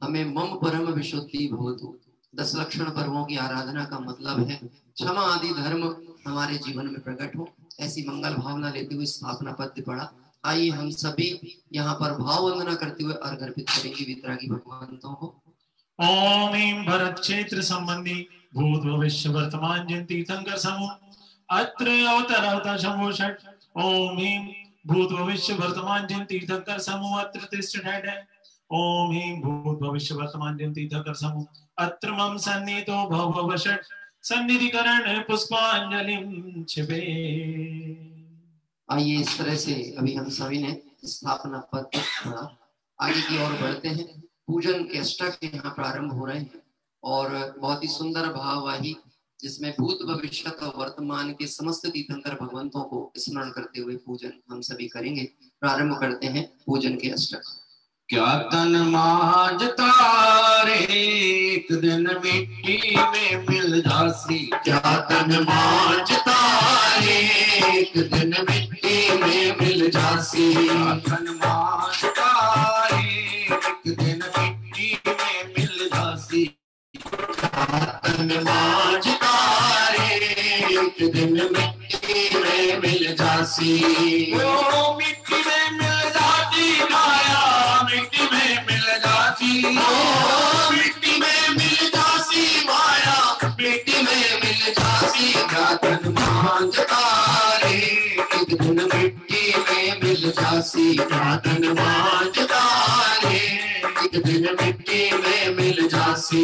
हमें मम परम विशुद्धि भवतु। 10 लक्षण पर्वों की आराधना का मतलब है क्षमा आदि धर्म हमारे जीवन में प्रकट हो। ऐसी मंगल भावना लेते हुए स्थापना पद्य पढ़ा। आइए हम सभी यहाँ पर भाव वंदना करते हुए अर्घ अर्पित करेंगे वितरागी भगवंतों को। ओम ह्रीं भरत क्षेत्र संबंधी भूत भविष्य वर्तमान जिन तीर्थंकर समूह अत्र अवतर अवतर शंभो षट। ओम ह्रीं भूत भविष्य वर्तमान जिन तीर्थंकर समूह अत्र तिष्ठ ठठ। ओम ह्रीं भूत भविष्य वर्तमान जिन तीर्थंकर समूह अत्र मम सन्निहितो भव भव षट। सन्निधिकरण पुष्पांजलिं छिपे। आइए इस तरह से अभी हम सभी ने स्थापना पद पढ़ा, आगे की ओर बढ़ते हैं। पूजन के अष्टक यहाँ प्रारंभ हो रहे हैं और बहुत ही सुंदर भाववाही जिसमें भूत भविष्य और वर्तमान के समस्त तीर्थंकर भगवंतों को स्मरण करते हुए पूजन हम सभी करेंगे। प्रारंभ करते हैं पूजन के अष्टक। क्या तन मांझता रे एक दिन मिट्टी में मिल जासी। क्या तन मांझता रे एक दिन मिट्टी में मिल जासी। क्या तन मांझता रे एक दिन मिट्टी में मिल जासी। तन मांझता रे एक दिन मिट्टी में मिल जासी। ओ मिट्टी में मिल जाती माया मिट्टी में मिल जाती। ओ मिट्टी में मिल जासी माया मिट्टी में मिल जासी। क्या तन मांझता रे एक दिन मिट्टी में मिल जासी। क्या तन मांझता रे एक दिन मिट्टी में मिल जासी।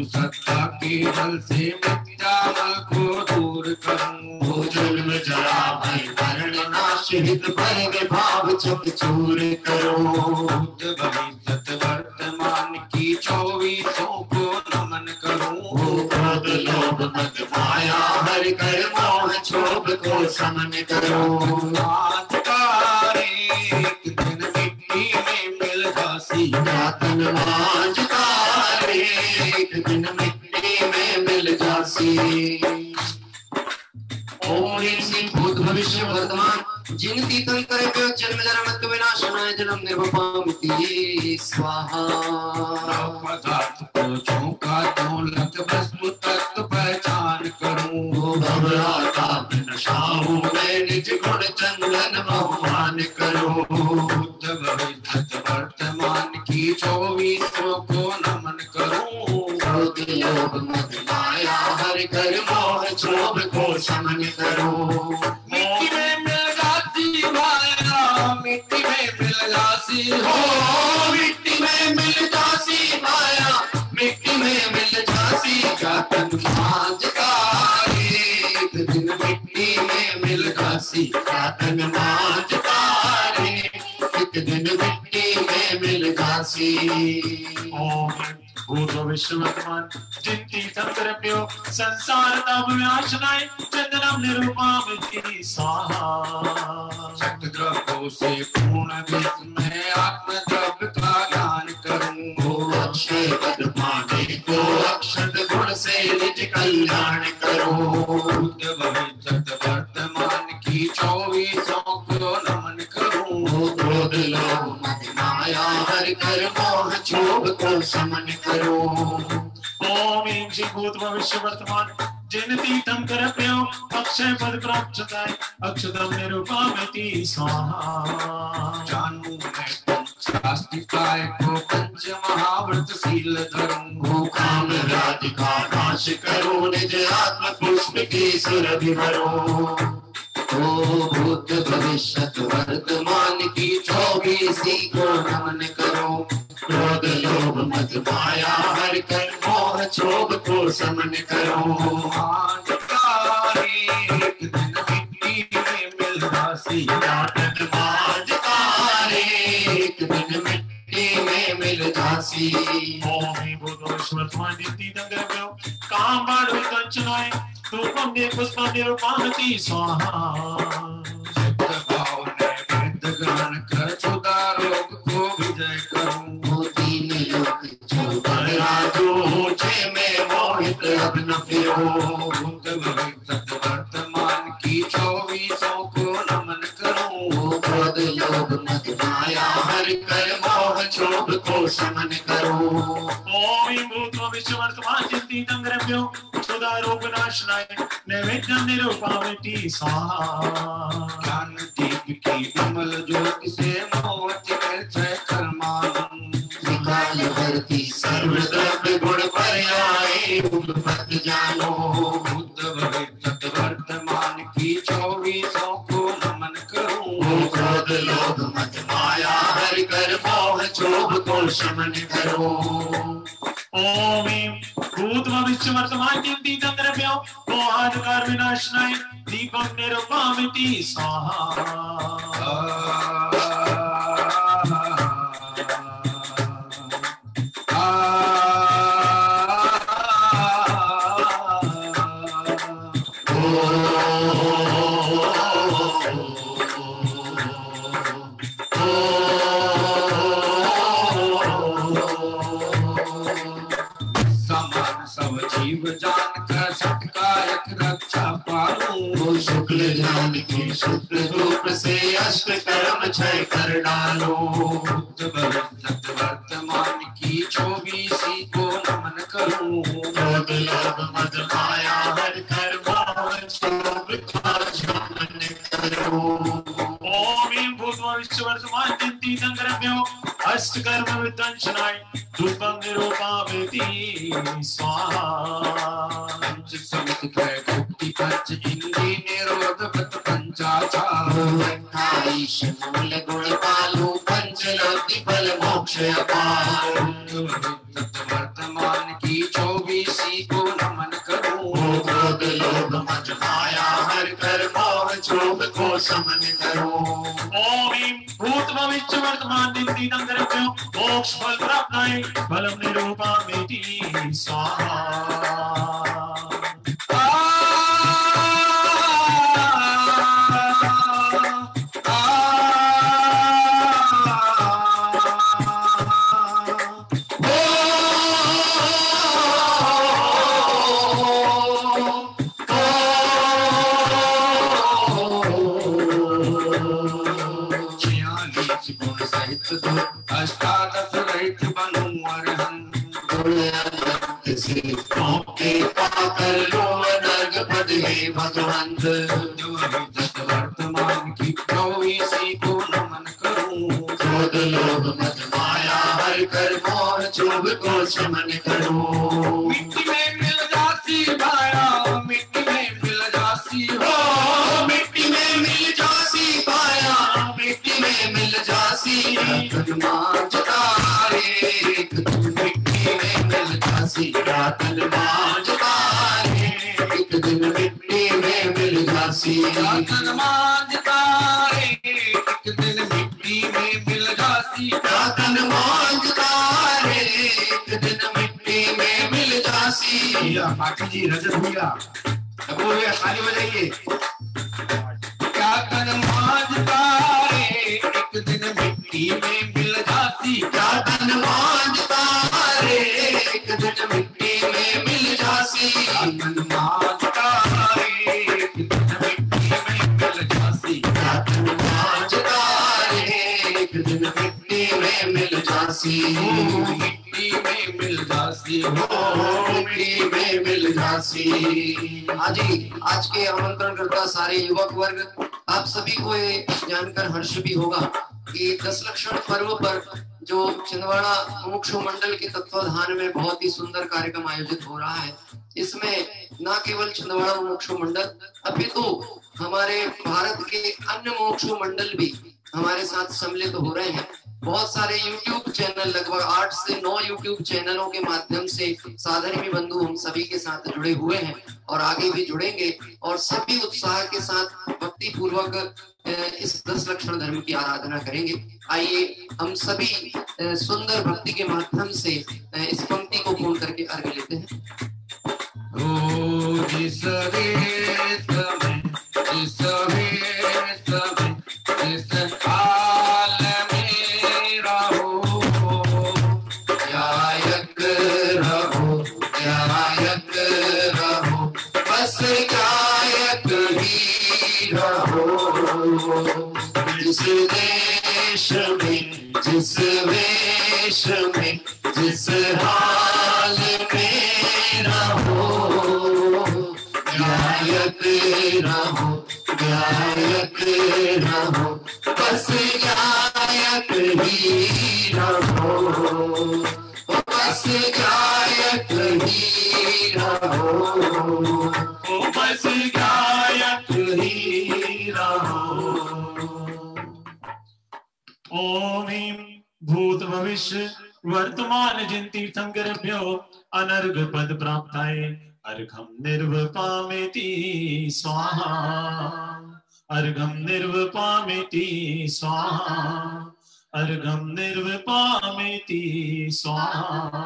सत्ता के जल से मिथ्यामल को दूर करूं। हो जन्म जरा भय मरण नाश हित पर विभाव चक चूर करो। भूत भविष्यत वर्तमान की 24 को नमन करूं। हो क्रोध लोभ मद माया हर कर मोह क्षोभ को समन करो। मांझतारे एक दिन मिट्टी में मिल जासी। क्या तन मांझतारे एक दिन मिट्टी में मिल जासी। ओम ह्रीं श्रीं भूत भविष्य वर्तमान जिन तीतम करे पे जन्म जरा मृत्यु विनाशनाय जन्म निर्वपामिति स्वाहा। पदार्थ को झोंका तो लग वस्तु तत्व पहचान करूं। ओ भवराता नशाऊं मैं निज गुण चंदन बहुमान करो। भूत भविष्यत वर्तमान की 24 को नमन करूं। क्रोध लोभ मद माया हर कर मोह क्षोभ को समन करो। मिट्टी में मिल जाती माया मिट्टी में मिल जाती। हो मिट्टी में मिल जासी माया मिट्टी में मिल जासी। क्या तन मांझता रे एक दिन मिट्टी में मिल जासी। क्या तन मांझता रे एक दिन मिट्टी में मिल जासी। ओम भूत विश्व वर्तमान जिन तीर्थम द्रव्यो संसार ताप विनाशनाय चंदनम निरूपामिति स्वाहा। शक्त द्रव्यों से पूर्ण विश्व में आत्म द्रव्य का ज्ञान करूं। हो अक्षय पद पाने को अक्षत गुण से निज कल्याण करो। भूत भविष्यत वर्तमान की 24 को नमन करूं। हो क्रोध लोभ मद माया हर कर मोह क्षोभ को समन करो। ओम ह्रीं श्रीं भूत भविष्य वर्तमान जिन तीर्थम द्रव्यो अक्षय पद प्राप्तताय अक्षतम निरूपामिति स्वाहा। जानू मैं पंचास्तिकाय को पंच महाव्रतशील धरूं। हो काम व्याधि का नाश करो निज आत्म पुष्प की सुरभि भरो। हो भूत भविष्यत वर्तमान की 24 को नमन करो। क्रोध लोभ मद माया हर कर मोह क्षोभ को समन करो। मांझतारे एक दिन मिट्टी में मिल जासी। क्या तन मांझतारे एक दिन मिट्टी में मिल जासी। ओम ह्रीं भूत विश्व वर्तमान जिन तीर्थम द्रव्यो काम बाण कंचनाय धूपम दे पुष्पम निरूपामिति स्वाहा। भाव ने वेद ग्रहण कर 14 रोग को विजय करूं। हो तीन लोक जो राजो ऊंचे में मोहित अब न फिरो। भूत भविष्यत वर्तमान की 24 को नमन करूं। हो क्रोध लोभ मद माया हर कर मोह क्षोभ को समन करो। ओम ह्रीं भूत विश्व वर्तमान जिन तीर्थम द्रव्यो क्षुधा रोग नाशनाय नैवेद्यम निरूपामिति स्वाहा। ज्ञान दीप की कमल ज्योति से मोहत निर्भय कर्मानं। निकाल भरती सर्व द्रव्य गुण पर्याय पद जानो। बुद्ध भविष्यत वर्तमान की 24 को नमन करूं। हो क्रोध लोभ मद माया हर कर मोह क्षोभ को शमन करो। ओम ह्रीं भूत भविष्य वर्तमान चिंती द्रव्यों मोहाधिकार विनाशनाय दीपक निरुपामिति स्वाहा। जानकर सत्कायक रक्षा पालू शुक्ल ज्ञान की शुक्ल रूप से अष्ट कर्म क्षय कर डालो। वर्तमान की 24 को नमन करूं क्रोध लोभ मद माया हर कर ओम भूत भविष्य वर्तमान चिंती द्रव्यों अष्ट कर्म विदंशनाय रूपं निरूपामिति स्वाहा। पंच समित त्रय गुप्ति पंच इंद्रिय निरोध व्रत पंचाचार मूल गुण पालू पंच लब्धि फल मोक्ष अपार। वर्तमान की 24 को नमन करूं क्रोध लोभ मद माया हर कर मोह क्षोभ को समन करूं। ओम भूत भविष्य वर्तमान चिंती द्रव्यों मोक्ष फल प्राप्ताय फलम निरूपामिति स्वाहा। अष्टादश रहित बनूं अरहंत पाकर लो नर्ग पद हे भगवंत। वर्तमान की 24 को नमन करूं क्रोध लोभ मद माया हर कर मोह क्षोभ को शमन करूं। मिट्टी में मिल जाती पाया मिट्टी में मिल जाती हो मिट्टी में मिल जाती पाया मिट्टी में मिल जाती मांझता रे मिट्टी में मिल जाती रातन मांझता रे एक दिन मिट्टी में मिल जाती रातन मांझता रे एक दिन मिट्टी में मिल जाती रातन मांझता रे एक दिन मिट्टी में मिल जाती। पाठी जी रजत भैया अब वो खाली हो जाइए क्या तन मांझता रे एक दिन मिट्टी में मिल जाती क्या तन मांझता रे एक दिन मिट्टी में मिल जाती तन मांझता रे एक दिन मिट्टी में मिल जाती क्या तन मांझता रे एक दिन मिट्टी में मिल जाती मिट्टी में मिल जाती मिट्टी में मिल जाती। आज के आमंत्रण करता सारे युवक वर्ग आप सभी को ये जानकर हर्ष भी होगा कि दशलक्षण पर्व पर जो छिंदवाड़ा मुमुक्षु मंडल के तत्वाधान में बहुत ही सुंदर कार्यक्रम आयोजित हो रहा है। इसमें न केवल छिंदवाड़ा मुमुक्षु मंडल अपितु हमारे भारत के अन्य मुमुक्षु मंडल भी हमारे साथ सम्मिलित हो रहे हैं। बहुत सारे YouTube चैनल लगभग 8 से 9 YouTube चैनलों के माध्यम से साधर्मी बंधु हम सभी के साथ जुड़े हुए हैं और आगे भी जुड़ेंगे और सभी उत्साह के साथ भक्ति पूर्वक इस 10 लक्षण धर्म की आराधना करेंगे। आइए हम सभी सुंदर भक्ति के माध्यम से इस पंक्ति को पूर्ण करके अर्घ लेते हैं। जिस काल में रहो गायक रहो बस गायक ही रहो। जिस देश में जिस वेश में जिस हाल में रहो गायक रहो बस गायक ही रहो बस गायक ही रहो बस गायक ही रहो। ओम भूत भविष्य वर्तमान जिन तीर्थंकरेभ्यो अनर्घ पद प्राप्ताय अर्घम निर्वपामेति स्वाहा अर्घम निर्वपामेति स्वाहा अर्घम निर्वपामेति स्वाहा।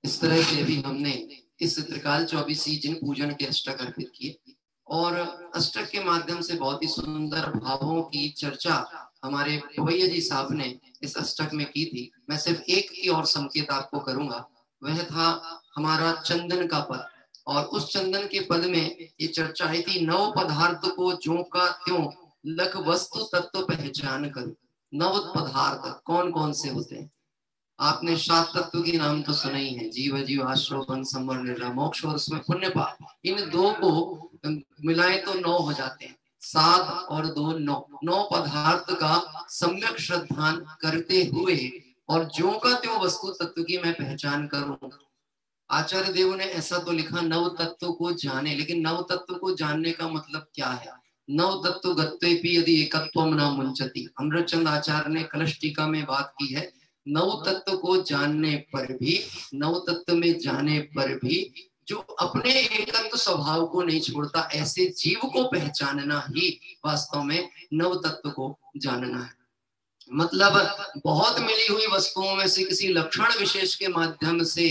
इस तरह से भी हमने इस त्रिकाल 24 जिन पूजन के अष्टक अर्पित किए और अष्टक के माध्यम से बहुत ही सुंदर भावों की चर्चा हमारे भैया जी साहब ने इस अष्टक में की थी। मैं सिर्फ एक की और संकेत आपको करूंगा, वह था हमारा चंदन का पद। और उस चंदन के पद में ये चर्चा आई थी, नव पदार्थ को ज्यों का त्यों लख वस्तु तत्व पहचान करो। नव पदार्थ कौन कौन से होते हैं? आपने 7 तत्व के नाम तो सुने ही हैं, जीव जीव आश्रव बन समर निद्रा मोक्ष और उसमें पुण्य पाप। इन दो को मिलाए तो 9 हो जाते हैं। 7 और 2 9 पदार्थ का सम्यक श्रद्धान करते हुए और ज्यों का त्यों वस्तु तत्व की मैं पहचान करूं। आचार्य देव ने ऐसा तो लिखा नव तत्व को जाने, लेकिन नव तत्व को जानने का मतलब क्या है? नव तत्व गत्वेपि यदि एकत्वम न मुंचति। अमृतचंद आचार्य ने कलश टीका में बात की है, नव तत्व को जानने पर भी, नव तत्व में जाने पर भी जो अपने एकत्व स्वभाव को नहीं छोड़ता, ऐसे जीव को पहचानना ही वास्तव में नव तत्व को जानना है। मतलब बहुत मिली हुई वस्तुओं में से किसी लक्षण विशेष के माध्यम से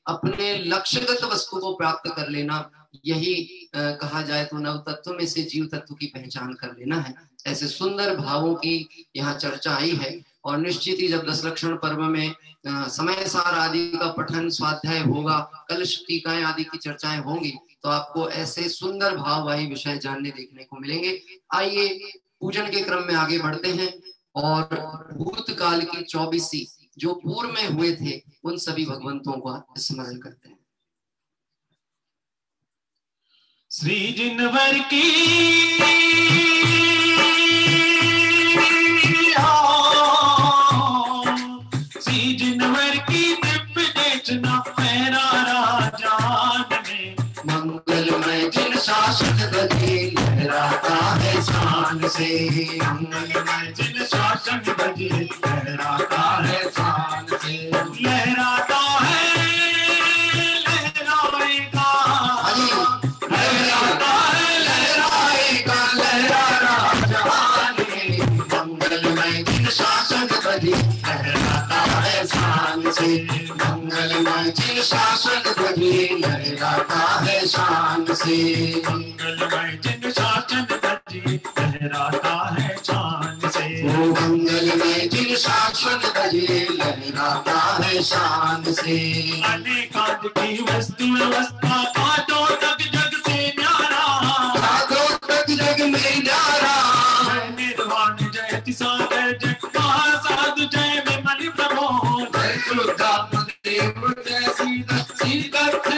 अपने लक्ष्यगत वस्तु को प्राप्त कर लेना, यही कहा जाए तो नव तत्व में से जीव तत्व की पहचान कर लेना है। ऐसे सुंदर भावों की यहाँ चर्चा आई है और निश्चित ही जब 10 लक्षण पर्व में समय सार आदि का पठन स्वाध्याय होगा, कलश टीकाएं आदि की चर्चाएं होंगी, तो आपको ऐसे सुंदर भाववाही विषय जानने देखने को मिलेंगे। आइए पूजन के क्रम में आगे बढ़ते हैं और भूतकाल की 24 जो पूर्व में हुए थे उन सभी भगवंतों का स्मरण करते हैं। श्री जिनवर की श्री जिनवर की दिव्य देशना मेरा राजान में मंगलमय जिन शासन बजे लहराता है शान से। मंगलमय जिन शासन बजे लहराता है शान से। लहराता है लहराएगा लहराता है लहराएगा लहरा जहान में। मंगलमय जिन शासन बजे लहराता है शान से। मंगलमय जिन शासन बजे लहराता है शान से। मंगलमय जिन शासन बजे लहराता है शान से। ओ मंगलमय जिन शासन बजे लहराता है शान से। अनेकांत की वस्तु व्यवस्था काटो तक जग से न्यारा काटो तक जग में न्यारा। जय निर्वाण जय सागर जय साधु जय विमल प्रभो। जय शुद्धात्मदेव जय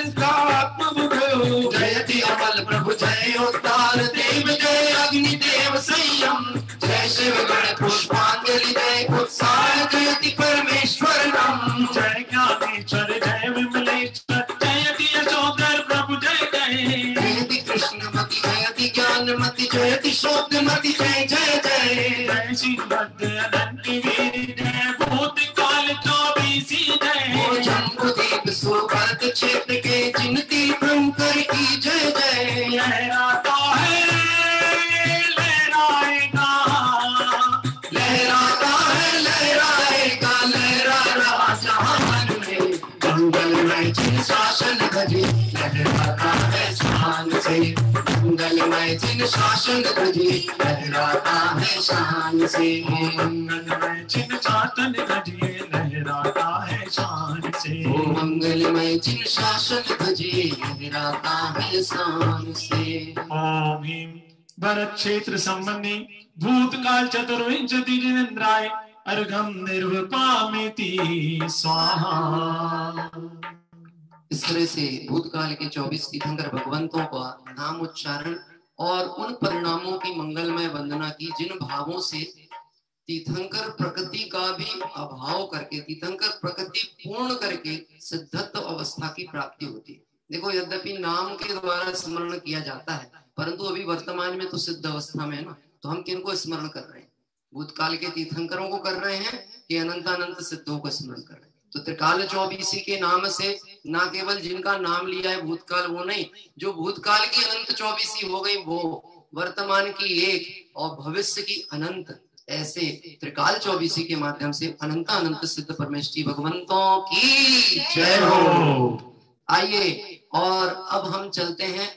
सीतात्मभुजो। जयति अमल प्रभु जय उद्धार देव जय अग्निदेव संयम। जय शिव गण पुष्पांजलि जय उत्साह जयति परमेश्वरम। जय ज्ञानेश्वर जय विमलेश्वर जयति यशोधर प्रभु जय जय। जयति कृष्णमति जयति ज्ञानमति जयति शोधमति जय जय जय। जय श्रीभद्र अनंत वीर जय भूतकाल 24 जय। जम्बूदीप सुभद्र क्षेत्र के जिनती ब्रह्मकर की जय जय। लहराता है लहराएगा लहराता है लहराएगा लहरा जहान में। मंगलमय जिन शासन बजे लहराता है शान से। मंगलमय जिन शासन बजे लहराता है शान से। मंगलमय जिन शासन बजे लहराता है शान से। ओ मंगलमय जिन शासन बजे लहराता है शान से। ओम ह्रीं भरत क्षेत्र संबंधी भूतकाल चतुर्विंशति जिनेन्द्राय अर्घम निर्वपामेति स्वाहा। इस तरह से भूतकाल के 24 तीर्थंकर भगवंतों का नाम उच्चारण और उन परिणामों की मंगलमय वंदना की जिन भावों से तीर्थंकर प्रकृति का भी अभाव करके, तीर्थंकर प्रकृति पूर्ण करके सिद्धत्व अवस्था की प्राप्ति होती है। देखो, यद्यपि नाम के द्वारा स्मरण किया जाता है, परंतु अभी वर्तमान में तो सिद्ध अवस्था में है ना, तो हम किनको स्मरण कर रहे हैं? भूतकाल के तीर्थंकरों को कर रहे हैं कि अनंत अनंत सिद्धों का स्मरण कर रहे हैं। तो त्रिकाल चौबीसी के नाम से ना केवल जिनका नाम लिया है भूतकाल वो नहीं, जो भूतकाल की अनंत चौबीसी हो गई वो, वर्तमान की एक और भविष्य की अनंत, ऐसे त्रिकाल चौबीसी के माध्यम से अनंत अनंत सिद्ध परमेष्ठी भगवंतों की जय हो। आइए और अब हम चलते हैं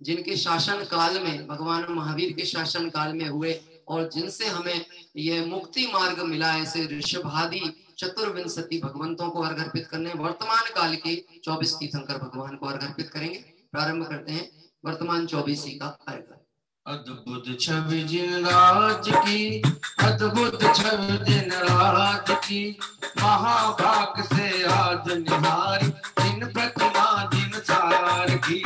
जिनके शासन काल में, भगवान महावीर के शासन काल में हुए और जिनसे हमें यह मुक्ति मार्ग मिला, ऐसे ऋषभादि चतुर्विंशति भगवंतों को अर्घ अर्पित करने, वर्तमान काल के 24 तीर्थंकर भगवान को अर्घ अर्पित करेंगे। प्रारंभ करते हैं वर्तमान 24 का अर्घ। अद्भुत छवि जिन राज की, अद्भुत छवि जिन राज की, महाभाग से आज निहारी, जिन प्रतिमा जिन सार की।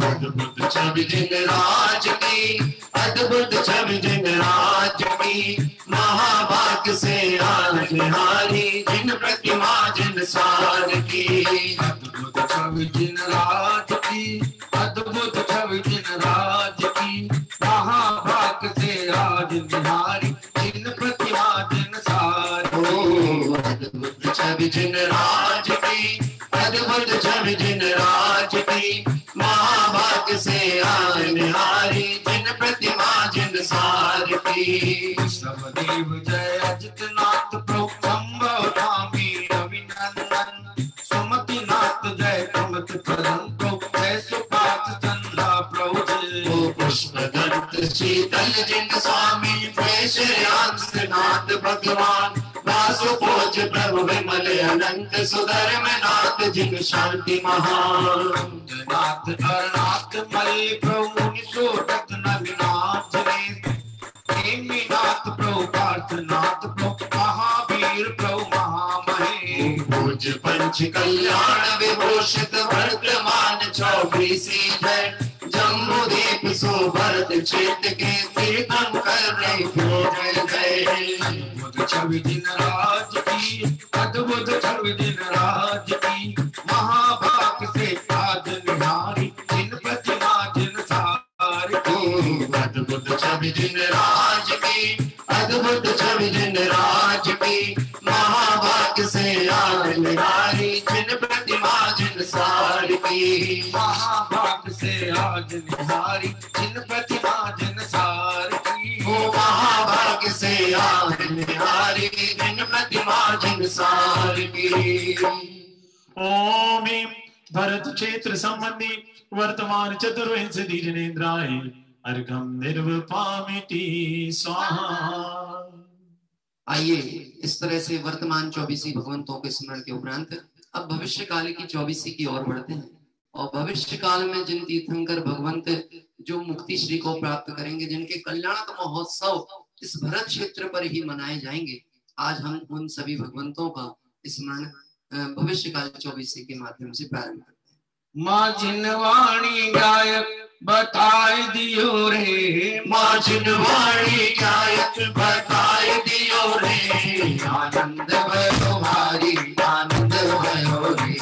अद्भुत छवि जिन राज की, अद्भुत छवि जिन राज की, महाभाग से आज निहारी, जिन प्रतिमा जिन सार की। अद्भुत छवि जिन राज की, अद्भुत छवि जिन राज की, महाभाग से आज निहारी, जिन प्रतिमा जिन सार की। अद्भुत छवि जिन राज की, अद्भुत छवि जिन राज की, महाभाग से आज निहारी, जिन प्रतिमा जिन सार की। सबदेव जय अजितनाथ प्रभु संभव धामी रविनंदन, सुमति नाथ जय कुमति प्रदम प्रभु, जय सुपात चंदा प्रभु पुष्पदंत शीतल जिन स्वामी, नाथ भगवान, वासुभोज प्रभु विमल अनंत, सुधर्म नाथ जिन शांति महान। नाथ अरनाथ मल्ल प्रभु निशोधक नविनाथ ने, नाथ प्रभु पार्थनाथ प्रभु महावीर प्रभु महामहे। भोज पंच कल्याण विभूषित वर्तमान 24 जय, जम्बूदीप सुभरत क्षेत्र के तीर्थंकर जय जय। अद्भुत छवि जिन राज की, अद्भुत छवि जिन राज की, महाभाग से आज निहारी, जिन प्रतिमा जिन सार की। अद्भुत छवि जिन राज की, अद्भुत छवि जिन राज की, महाभाग से आज निहारी, जिन प्रतिमा जिन सार की। महाभाग से आज निहारी, जिन प्रतिमा जिन सार की। वो महाभाग से आज निहारी, जिन प्रतिमा जिन सार की। ओम भरत क्षेत्र संबंधी वर्तमान चतुर्विंशति जनेन्द्राय अर्घम निर्वपामिति स्वाहा। आइए इस तरह से वर्तमान 24 भगवंतों के स्मरण के उपरांत अब भविष्य काल की 24 की ओर बढ़ते हैं। और भविष्य काल में जिन तीर्थंकर भगवंत जो मुक्ति श्री को प्राप्त करेंगे, जिनके कल्याण महोत्सव इस भरत क्षेत्र पर ही मनाए जाएंगे, आज हम उन सभी भगवंतों का स्मरण भविष्य काल 24 के माध्यम से प्रारंभ करते हैं। माँ जिनवाणी गायक बताए दियो रे, माँ जिनवाणी गायक बताए दियो रे, आनंद भयो भारी, आनंद भयो रे,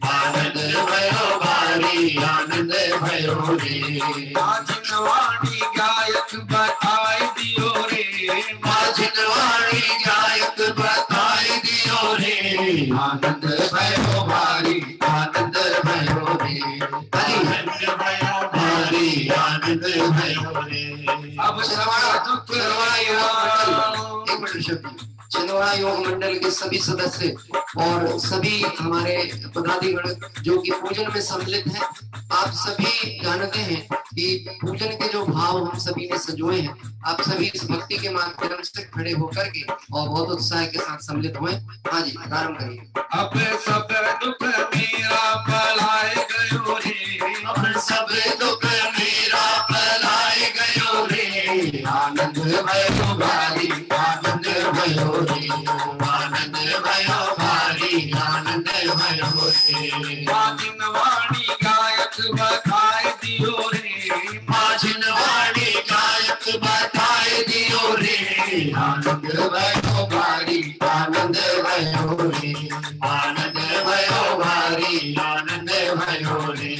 आनंद भयो भारी, आनंद भयो रे। माँ जिनवाणी गायक बताए दियो रे, माँ जिनवाणी गायक बताए दियो रे, आनंद भयो भारी, आनंद भयो रे, आनंद भयो भारी, आनंद भयो रे। अब श्रवण दुख छिंदवाड़ा योग मंडल के सभी सदस्य और सभी हमारे पदाधिकारी जो कि पूजन में सम्मिलित हैं, आप सभी जानते हैं कि पूजन के जो भाव हम सभी ने सजोए हैं, आप सभी इस भक्ति के माध्यम से खड़े होकर के और बहुत उत्साह के साथ सम्मिलित हुए। हाँ जी, प्रारंभ करिए। अब सब दुख मेरा पलाए गयो रे, अब सब दुख मेरा पलाए गयो रे, आनंद भयो भारी, आनंद भयो रे, आनंद भयो भारी, आनंद भयो रे। माँ जिनवाणी गायक बताए दियो रे, माँ जिनवाणी गायक बताए दियो रे, आनंद भयो भारी, आनंद भयो रे, आनंद भयो भारी, आनंद भयो रे,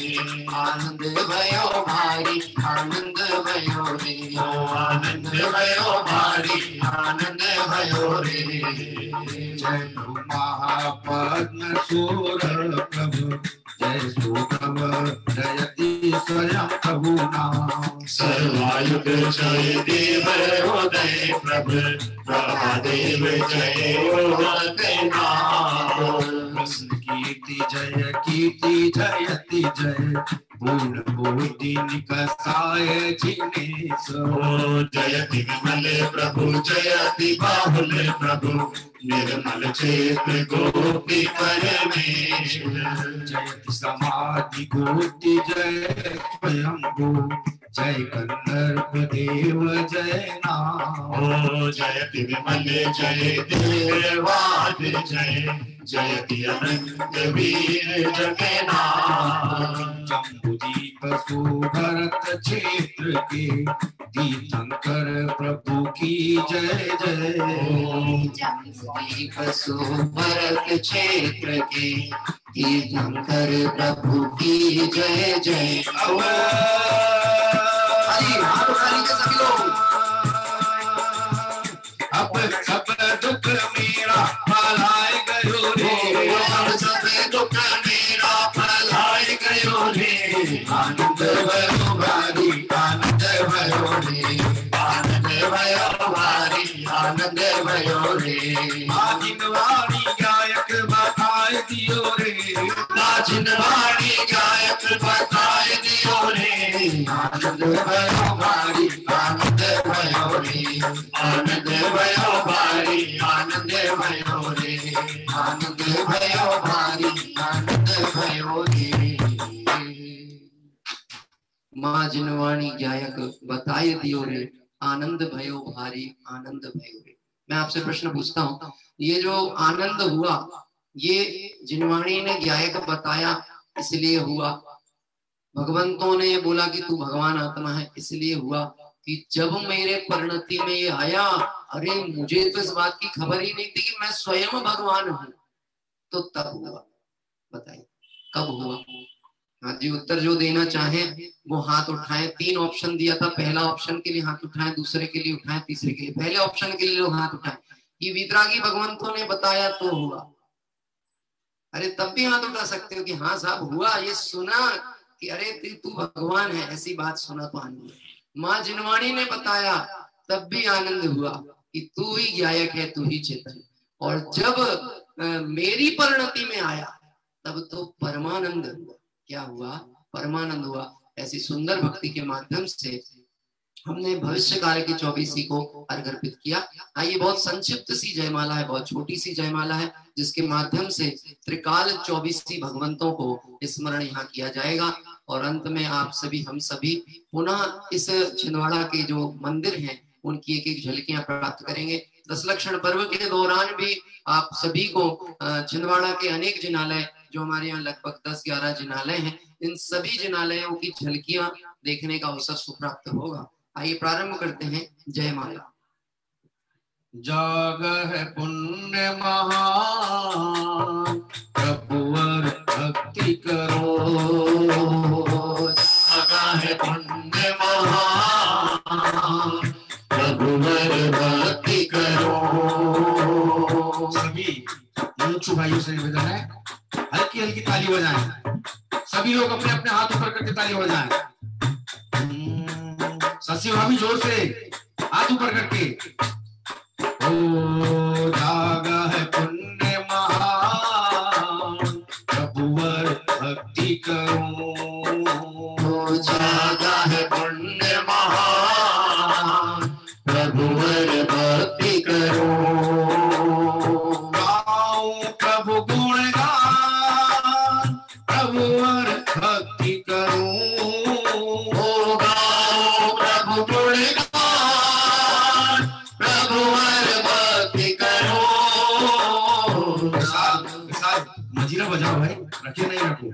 आनंद भयो भारी, आनंद भयो रे, आनंद भयो भारी, आनंद भयो रे, जय महापद्म सूर प्रभु जय सुप्रभ जयति स्वयं प्रभु नाम। सर्वायुध जय देव हृदय प्रभु महादेव जय कृष्ण कीर्ति जयति जय पूर्ण बोधि निकसाय जिनेश। जयति विमल प्रभु जयति बाहुल प्रभु निर्मल चेत्र गोपी परमेश्वर। जयति समाधि गोति जय स्वयंभू जय गंधर्व देव जय नाम। जयति विमल जय देवाद जय जयति अनंत वीर जगन्नाथ। जम्बूदीप सुभरत क्षेत्र के तीर्थंकर प्रभु की जय जय। जम्बूदीप सुभरत क्षेत्र के तीर्थंकर प्रभु की जय जय। हाथ उठाइए सभी लोग। अब सब दुख मेरा भलाए गयो रे, अब सब दुख मेरा भलाए गयो रे। आनंद भयो भारी आनंद भयो रे, आनंद भयो भारी आनंद भयो रे। नाचिनवाणी गायक बताए दियो रे, नाचिनवाणी गायक बताए दियो रे। आनंद भयो भारी आनंद भयो रे, आनंद भयो भारी आनंद भयो रे, आनंद भयो भारी आनंद भयो रे। माँ जिनवाणी गायक बताए दियो रे, आनंद भयो भारी आनंद भयो रे। मैं आपसे प्रश्न पूछता हूँ, ये जो आनंद हुआ ये जिनवाणी ने गायक बताया इसलिए हुआ, भगवंतों ने बोला कि तू भगवान आत्मा है इसलिए हुआ, कि जब मेरे परिणति में ये आया, अरे मुझे तो इस बात की खबर ही नहीं थी कि मैं स्वयं भगवान हूं, तो तब हुआ। बताइए कब हुआ? हाँ जी, उत्तर जो देना चाहे वो हाथ उठाएं। 3 ऑप्शन दिया था, पहला ऑप्शन के लिए हाथ उठाएं, दूसरे के लिए उठाएं, तीसरे के लिए। पहले ऑप्शन के लिए लोग हाथ उठाएं कि वितरागी भगवंतों ने बताया तो हुआ। अरे तब भी हाथ उठा सकते हो कि हाँ साहब हुआ, ये सुना कि अरे तू भगवान है, ऐसी बात सुना तो आनंद। माँ जिनवाणी ने बताया तब भी आनंद हुआ कि तू ही गायक है, तू ही चेतन। और जब मेरी परिणति में आया तब तो परमानंद हुआ। क्या हुआ? परमानंद हुआ। ऐसी सुंदर भक्ति के माध्यम से हमने भविष्य काल की 24सी को अर्घ अर्पित किया। आइए, बहुत संक्षिप्त सी जयमाला है, बहुत छोटी सी जयमाला है, जिसके माध्यम से त्रिकाल 24सी भगवंतों को स्मरण यहाँ किया जाएगा। और अंत में आप सभी, हम सभी पुनः इस छिंदवाड़ा के जो मंदिर हैं उनकी एक एक झलकियां प्राप्त करेंगे। दशलक्षण पर्व के दौरान भी आप सभी को छिंदवाड़ा के अनेक जिनालय, जो हमारे यहाँ लगभग 10-11 जिनालय हैं, इन सभी जिनालयों की झलकियां देखने का अवसर सुप्राप्त होगा। आइए प्रारंभ करते हैं जयमाला। जाग है पुण्य महान प्रभुवर भक्ति करो, जागा है पुण्य महान प्रभुवर भक्ति करो। सभी मुंचू भाइयों से निवेदन है, हल्की हल्की ताली बजाएं। सभी लोग अपने अपने हाथ ऊपर करके ताली बजाएं। ससी भाभी जोर से हाथ ऊपर करके। ओ जागा है पुण्य महान प्रभुवर भक्ति करो, ओ जागा है पुण्य महान प्रभुवर भक्ति करो। गाओ प्रभु गुणगान प्रभुवर भक्ति करो, ओ गाओ प्रभु गुणगान प्रभुवर भक्ति करो। मजीरा बजाओ भाई, रखे नहीं रखो।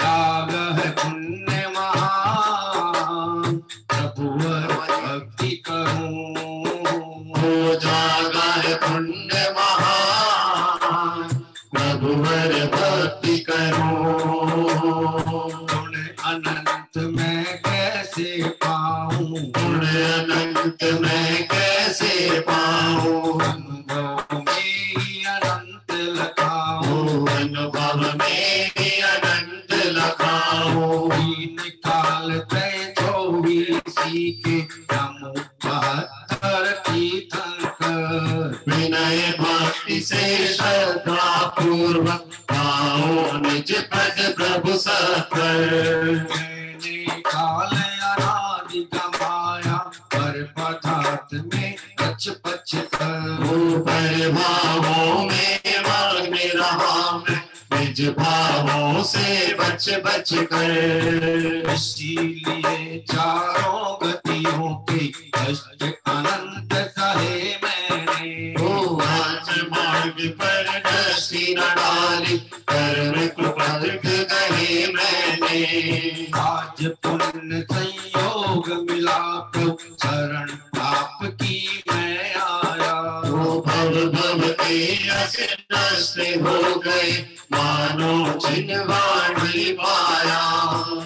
जागा है पुण्य महान प्रभुवर भक्ति करो, ओ जागा है पुण्य महान प्रभुवर भक्ति करो। गुण अनंत मैं कैसे पाऊं, गुण अनंत मैं कैसे पाऊं, अनुभव में तेरी अनंत लखाओ। दीन काल तय 24 के नमो 72 तीर्थंकर। विनय भक्ति से श्रद्धा पूर्वक पाओ निज पद प्रभु सत्वर। काल अनादि गमाया पर पदार्थ में कछ पछ कर। पर भावों में मग्न रहा मैं निज भावों से बच बच कर। इसीलिए चारों गतियों के कष्ट अनंत सहे मैंने। ओ आज मार्ग पर दृष्टि न डाली कर्म कुपथ कहे मैंने। आज पुण्य संयोग मिला तो शरण आपकी मैं आया। ओ भव भव के असर नष्ट हो गए मानो जिनवाणी पाया।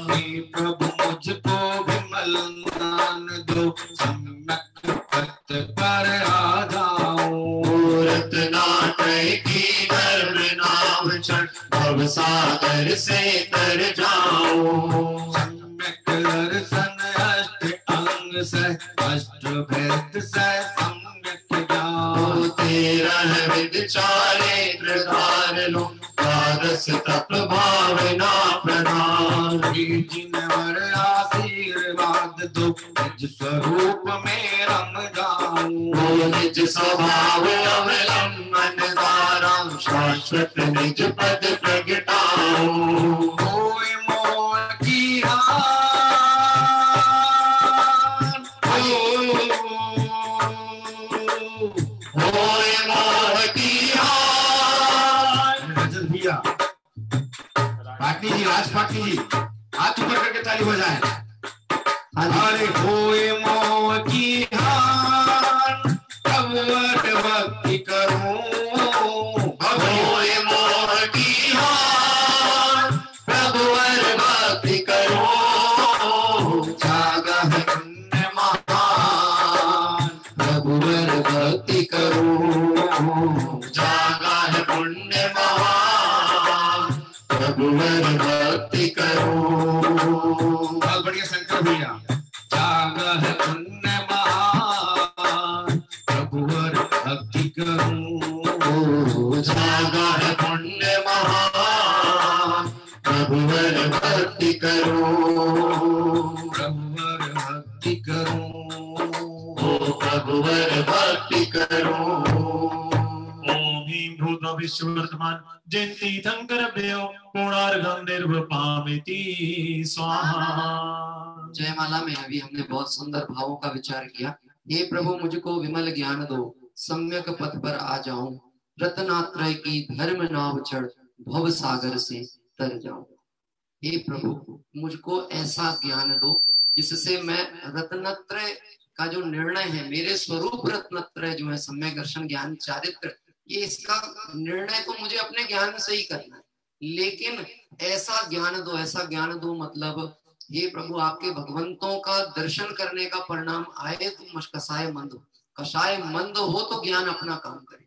हे प्रभु मुझको विमल ज्ञान दो सम्यक पथ पर आ जाऊं। रत्नात्रय की धर्म नाम चढ़ भव सागर से तर जाऊं। सम्यक दर्शन अष्ट अंग से अष्ट भेद से सम्यक ज्ञान। 13 विद चारित्र धार लो द्वादश तप भावना प्रधान। जिनवर आशीर्वाद दो निज स्वरूप में रम जाऊं। निज स्वभाव अवलंबन द्वारा शाश्वत निज पद प्रगटाऊं। कोई मोह की हान पाटनी जी, राज पाटनी जी हाथ ऊपर करके ताली बजाएं। अरे होए मोह की हान अब भक्ति करूं। होए मोह की हान प्रभुवर भक्ति करूं। जागा है पुण्य महान प्रभुवर भक्ति करूं। जागा है पुण्य महान प्रभुवर भक्ति करूं। बहुत बढ़िया शंकर भैया। जागा है पुण्य महान प्रभुवर भक्ति करूं। जागा है पुण्य महान प्रभुवर भक्ति करूं। प्रभुवर भक्ति करूं। प्रभुवर भक्ति करूं। भूत विश्व वर्तमान जयंती थंकर भ्यो पूर्णार्घम निर्वपामिति स्वाहा। जयमाला में अभी हमने बहुत सुंदर भावों का विचार किया। हे प्रभु मुझको विमल ज्ञान दो सम्यक पथ पर आ जाऊं। रत्नात्रय की धर्म नाव चढ़ भव सागर से तर जाऊं। हे प्रभु मुझको ऐसा ज्ञान दो जिससे मैं रत्नत्रय का जो निर्णय है, मेरे स्वरूप रत्नत्रय जो है सम्यक दर्शन ज्ञान चारित्र, ये इसका निर्णय तो मुझे अपने ज्ञान से ही करना है, लेकिन ऐसा ज्ञान दो मतलब हे प्रभु आपके भगवंतों का दर्शन करने का परिणाम आए तो कषाय मंद हो। कषाय मंद हो तो ज्ञान अपना काम करे,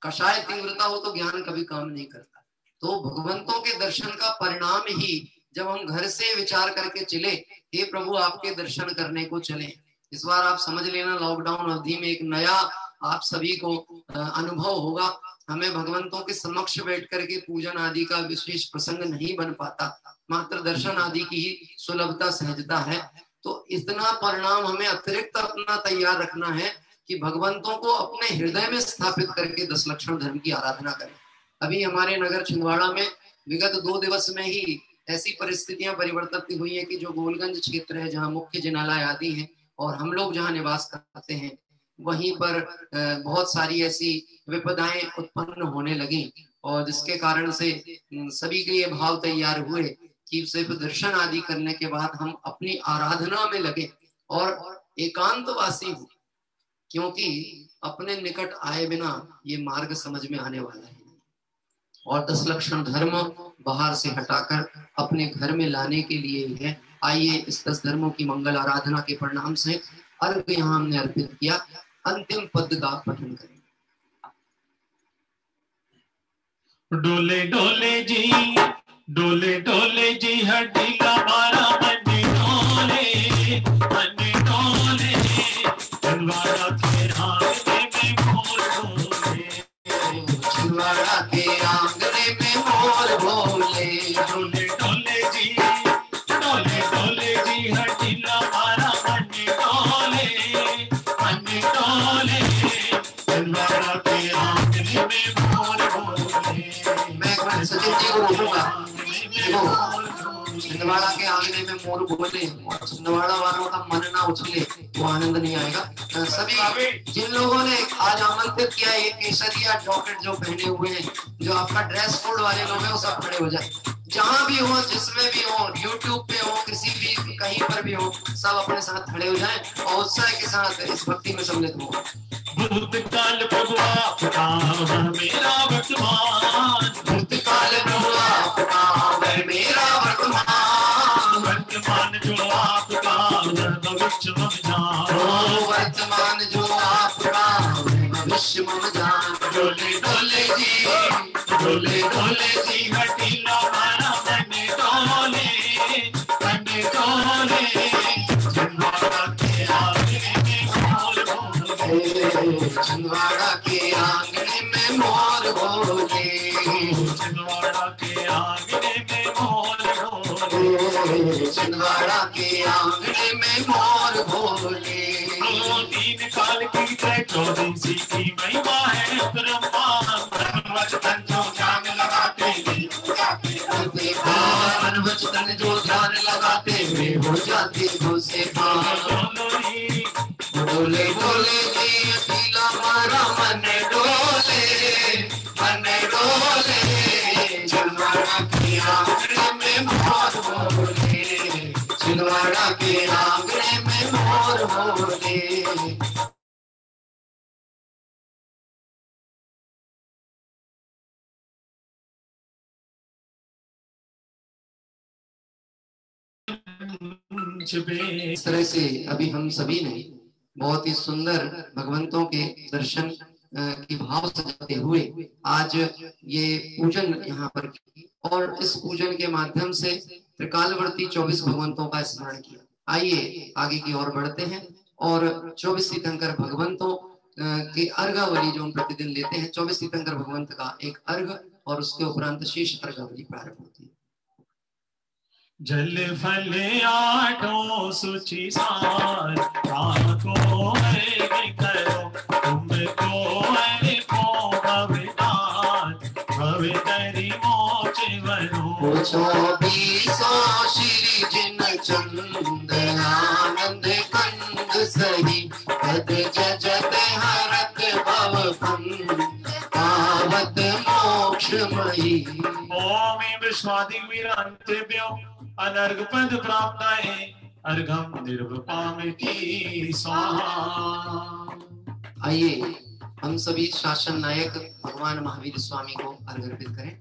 कषाय तीव्रता हो तो ज्ञान कभी काम नहीं करता। तो भगवंतों के दर्शन का परिणाम ही जब हम घर से विचार करके चले, हे प्रभु आपके दर्शन करने को चले। इस बार आप समझ लेना, लॉकडाउन अवधि में एक नया आप सभी को अनुभव होगा। हमें भगवंतों के समक्ष बैठ करके पूजन आदि का विशेष प्रसंग नहीं बन पाता, मात्र दर्शन आदि की ही सुलभता सहजता है। तो इतना परिणाम हमें अतिरिक्त अपना तैयार रखना है कि भगवंतों को अपने हृदय में स्थापित करके 10 लक्षण धर्म की आराधना करें। अभी हमारे नगर छिंदवाड़ा में विगत 2 दिवस में ही ऐसी परिस्थितियां परिवर्तित हुई है कि जो गोलगंज क्षेत्र है, जहाँ मुख्य जिनालय आदि है और हम लोग जहाँ निवास करते हैं, वहीं पर बहुत सारी ऐसी विपदाएं उत्पन्न होने लगी और जिसके कारण से सभी के ये भाव तैयार हुए कि सिर्फ दर्शन आदि करने के बाद हम अपनी आराधना में लगे और एकांतवासी हो, क्योंकि अपने निकट आए बिना ये मार्ग समझ में आने वाला है। और 10 लक्षण धर्म बाहर से हटाकर अपने घर में लाने के लिए है। आइए इस 10 धर्मों की मंगल आराधना के परिणाम से अर्घ यहाँ हमने अर्पित किया, अंतिम पद का पठन करें। डोले डोले जी डोले डोले जी हड्डीला मारा मन डोले छिंदवाड़ा के आंगने में मोर बोले, छिंदवाड़ा के आंगने में मोर बोले। डोले डोले जी हड्डीला मारा मन डोले छिंदवाड़ा के आंगने में मोर बोले। मैं एक बार सचिन जी को रोकूंगा, छिंदवाड़ा के आंगने में मोर बोले और छिंदवाड़ा वालों का मन ना उछले वो आनंद नहीं आएगा। सभी जिन लोगों ने आज आमंत्रित किया, ये केसरिया जॉकेट जो पहने हुए हैं, जो आपका ड्रेस कोड वाले लोग हैं, वो सब खड़े हो जाए। जहां भी हो, जिसमें भी हो, यूट्यूब पे हो, किसी भी कहीं पर भी हो, सब अपने साथ खड़े हो जाएं और उत्साह के साथ इस भक्ति में सम्मिलित हो। भूतकाल प्रभु आपका मेरा वर्तमान, भूतकाल प्रभु आपका मेरा वर्तमान, वर्तमान जो आपका भविष्य मम जान, वर्तमान जो आपका भविष्य मम जान। डोले डोले जी हटीला मारा मन डोले छिंदवाड़ा के आंगने में मोर बोले, छिंदवाड़ा के आंगने में मोर बोले, छिंदवाड़ा के आंगने में मोर बोले, छिंदवाड़ा के आंगने में मोर बोले। तीन काल की जय चौदसी की महिमा है ब्रह्मा, वचन जो ध्यान लगाते वचन जो ध्यान लगाते वे हो जाते हो से डोले डोले जी अकेला मारा मन डोले छिंदवाड़ा के आंगने में मोर बोले, छिंदवाड़ा के आंगने में मोर बोले। इस तरह से अभी हम सभी ने बहुत ही सुंदर भगवंतों के दर्शन की भाव सजाते हुए आज ये पूजन यहाँ पर की और इस पूजन के माध्यम से त्रिकालवर्ती 24 भगवंतों का स्मरण किया। आइए आगे की ओर बढ़ते हैं और 24 तीर्थंकर भगवंतों के अर्घावली जो हम प्रतिदिन लेते हैं, 24 तीर्थंकर भगवंत का एक अर्घ और उसके उपरांत शेष अर्घावली प्रारंभ होती है। जल फल आठों सुचि सार ताको अर्घ करो, तुमको अर्घो भवतार भवतरि मोक्ष वरो। 24 श्री जिन चंद आनंद कंद सही, पद जजत हरत भव पावत मोक्षमयी। ओम विश्वादि वीरांतेभ्यो अनर्घ पद प्राप्त है, अर्घम निर्वपामिति स्वाहा। आइए हम सभी शासन नायक भगवान महावीर स्वामी को अर्घ अर्पित करें।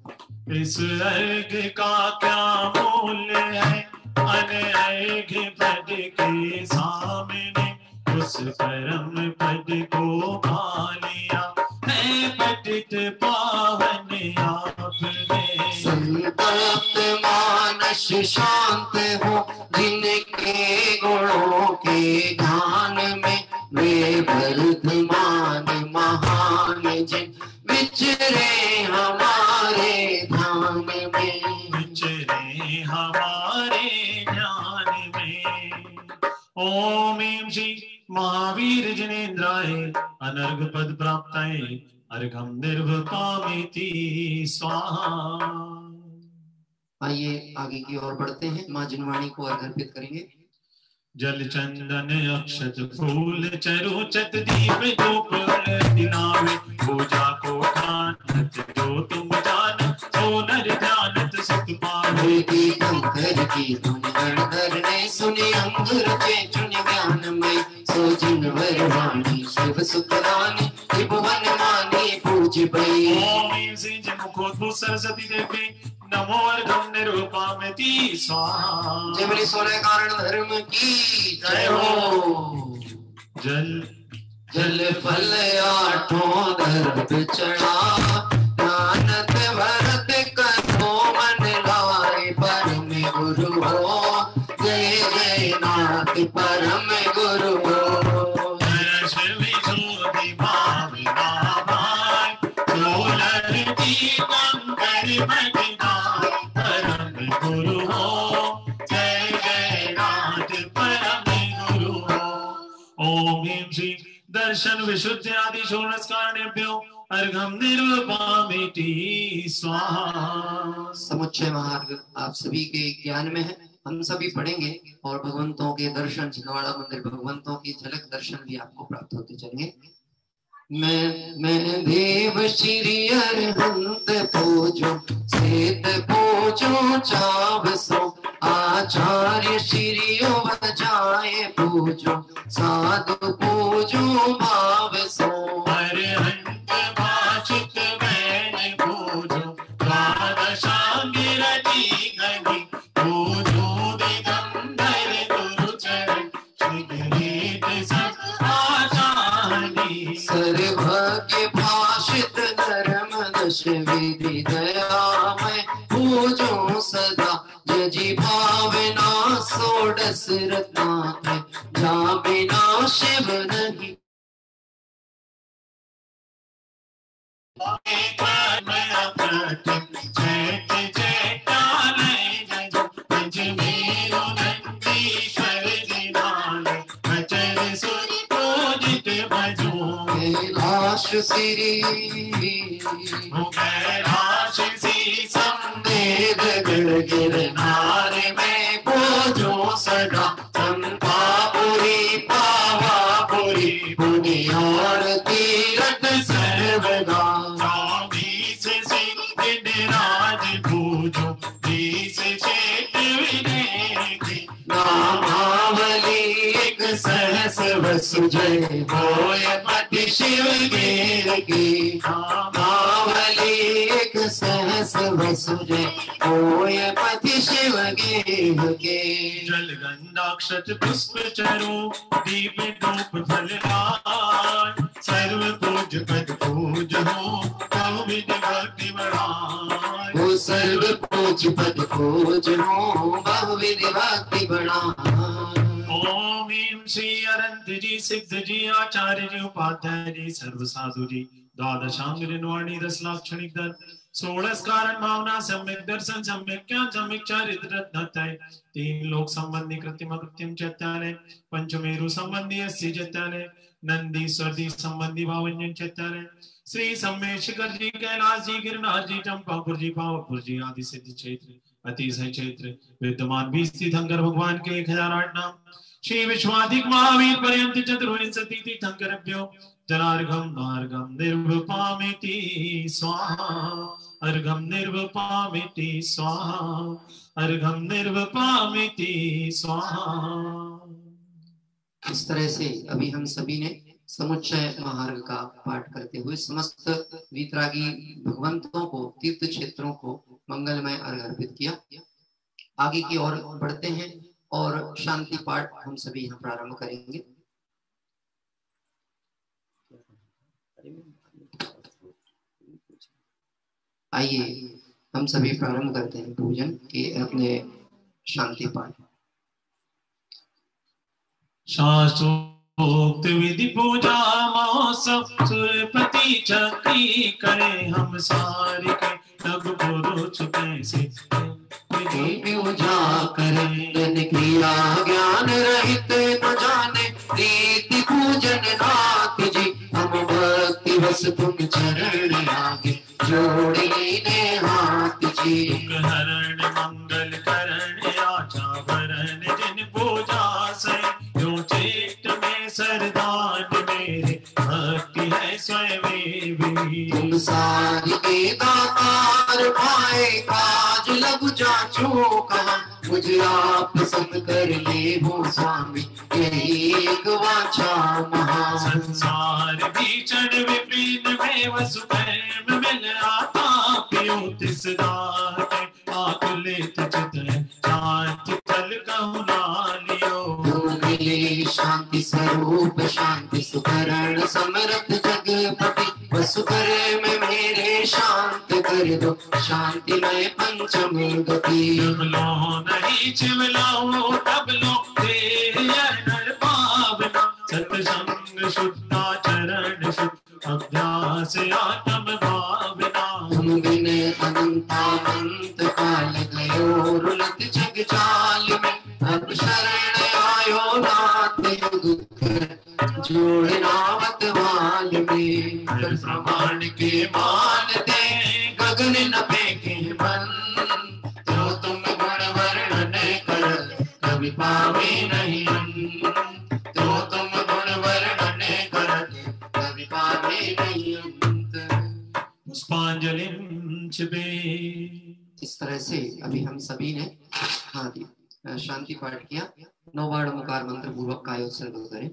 इस अर्घ का क्या मूल्य है, अनर्घ पद के सामने उस परम पद को पा लिया है, पतित पावन आपने। संतप्त मानस शांत हो, जिनके गुणों के ध्यान में वे वर्धमान महान जिन विचरे हमारे ध्यान में, विचरे हमारे ध्यान में। ओम श्री महावीर जिनेन्द्राय अनर्घ पद प्राप्ताय, अर्घम निर्वपामिति स्वाहा। आइए आगे की ओर बढ़ते हैं, माँ जिनवाणी को अर्घ अर्पित करेंगे। जल चंदन अक्षत फूल चरुचत दीप धूप दिलावे, पूजा को ठान जो तुम जान, सो नर ध्यानत सुख पावे। की कंकर की धुन गणधर सुनि अंगुर के चुन ज्ञान में, सो जिनवर वाणी शिव सुखरानी त्रिभुवन मानी पूज पई। ओम श्री मुखोद्भूत सरस्वती देवी नमो अर्घम निरूपामिति स्वाहा। जय बोले सोलह कारण धर्म की जय हो। जल फल आठों दर्भ चढ़ा, ज्ञानत भरत करो मन लाए। गुरु हो, जय जय नाथ परम गुरु हो। ओम ह्रीं श्री दर्शन विशुद्धि आदि षोडशकारणेभ्यो अर्घ्यं निर्वपामिति स्वाहा। समुच्चय महार्घ आप सभी के ज्ञान में है, हम सभी पढ़ेंगे और भगवंतों के दर्शन, छिंदवाड़ा मंदिर भगवंतों की झलक दर्शन भी आपको प्राप्त होते चलेंगे। मैं देव श्री अरहंत पूजो, सेत पूजो चावसो, आचार्य श्रीयो बजाए पूजो, साधु पूजो भावसो। अरहंत भाषित मैंने पूजो, द्वादशांगिर दीघनि पूजो, दिगंबर गुरु चरण श्री गणेश सब आचार्य। सर्वज्ञ भाषित धर्म दश विधि दयामय पूजो सदा, जजी भावना षोडश रत्नात्रय, जा बिना शिव नहीं। श्री संवेद गिरनार में पूजो सदा, चंपापुरी पावापुरी पुनि और तीरथ सर्वदा। राज पूजो बीस चेत विनेकी, नामावली एक सहस वसु जय होय पति शिव गेर की। नामावली एक सहस वसु जय होय पति शिव गेर के। जल गंधाक्षत पुष्प चरो, दीप धूप फलदार, सर्व पूज पद पूज हो, बहुविध भक्ति बढ़ाए। वो सर्व पूज पद पूज हो, बहुविध भक्ति बढ़ाए। ओम ह्रीं श्री अनंत जी, सिद्ध जी, आचार्य जी, उपाध्याय जी, सर्व साधु जी, द्वादशांग निर्वाणी, 10 लाक्षणिक दर, 16 कारण भावना, सम्यक दर्शन, सम्यक ज्ञान, सम्यक चारित्र रत्नत्रय, 3 लोक संबंधी कृत्रिम कृत्रिम चैत्यालय, पंचमेरु संबंधी 80 चैत्यालय, नंदी सर्दी संबंधी 52 चैत्यालय, श्री सम्मेशकर जी, कैलाश जी, गिरनार जी, चंपापुर जी, पावापुर जी आदि सिद्ध क्षेत्र, अतिशय क्षेत्र विद्यमान 20 तीर्थंकर भगवान के 1008 नाम। श्री विश्वाधिक महावीर पर्यंत चतुर्विंशति तीर्थंकरेभ्यो जलार्घं मार्गं निर्वपामिति स्वाहा। अर्घं निर्वपामिति स्वाहा, अर्घं निर्वपामिति स्वाहा। इस तरह से अभी हम सभी ने समुच्चय महार्घ का पाठ करते हुए समस्त वीतरागी भगवंतों को, तीर्थ क्षेत्रों को मंगलमय अर्घ अर्पित किया। आगे की ओर बढ़ते हैं और शांति पाठ हम सभी यहाँ प्रारंभ करेंगे। आइए हम सभी प्रारंभ करते हैं पूजन के अपने शांति पाठ। शास्त्रोक्त विधि पूजा महोत्सव, सुरपति चक्री करे हम सारे के, तब गुरु चुके से पूजा करें। जन क्रिया ज्ञान रहित न जाने, रीति पूजन नाथ जी, हम भक्ति बस तुम चरण आगे, जोड़ीने हाथ जी। हरण मंगल करण आचा भरण, जिन पूजा से जो चेत में सरदार मेरे, भक्ति है स्वयं भी। तुम सारी के दातार पाए, काज लग जाचो कहा, मुझे आप पसंद कर ले हो स्वामी, यही एक वाचा महा। संसार भीषण विपिन में वसुधैव मिल आता, पियो तिस दात आकुलित चित शांति फल कहु नालियो। मिले शांति स्वरूप शांति सुकरण, समर्थ जगपति वसुकर में मेरे शांत कर दो, शांति में पंचम गति। चिमलो नहीं चिमलो तब लो तेरे अनर पावना, सत्संग शुद्धाचरण शुद्ध अभ्यास आत्म भावना। तुम बिन अनंता अनंत काल गयो, नाथ जग जाल में, अब शरण आयो नाथ दुख जोड़ना मत माल में। प्रमाण के मानते गगन न फेंके मन, जो तुम गुण वर्णन कर कभी पावे नहीं अंत। जो तुम गुण वर्णन कर कभी पावे नहीं अंत। पुष्पांजलिं छिपे। इस तरह से अभी हम सभी ने शांति पाठ किया। 9 बार ओंकार मंत्र पूर्वक कायोत्सर्ग करें।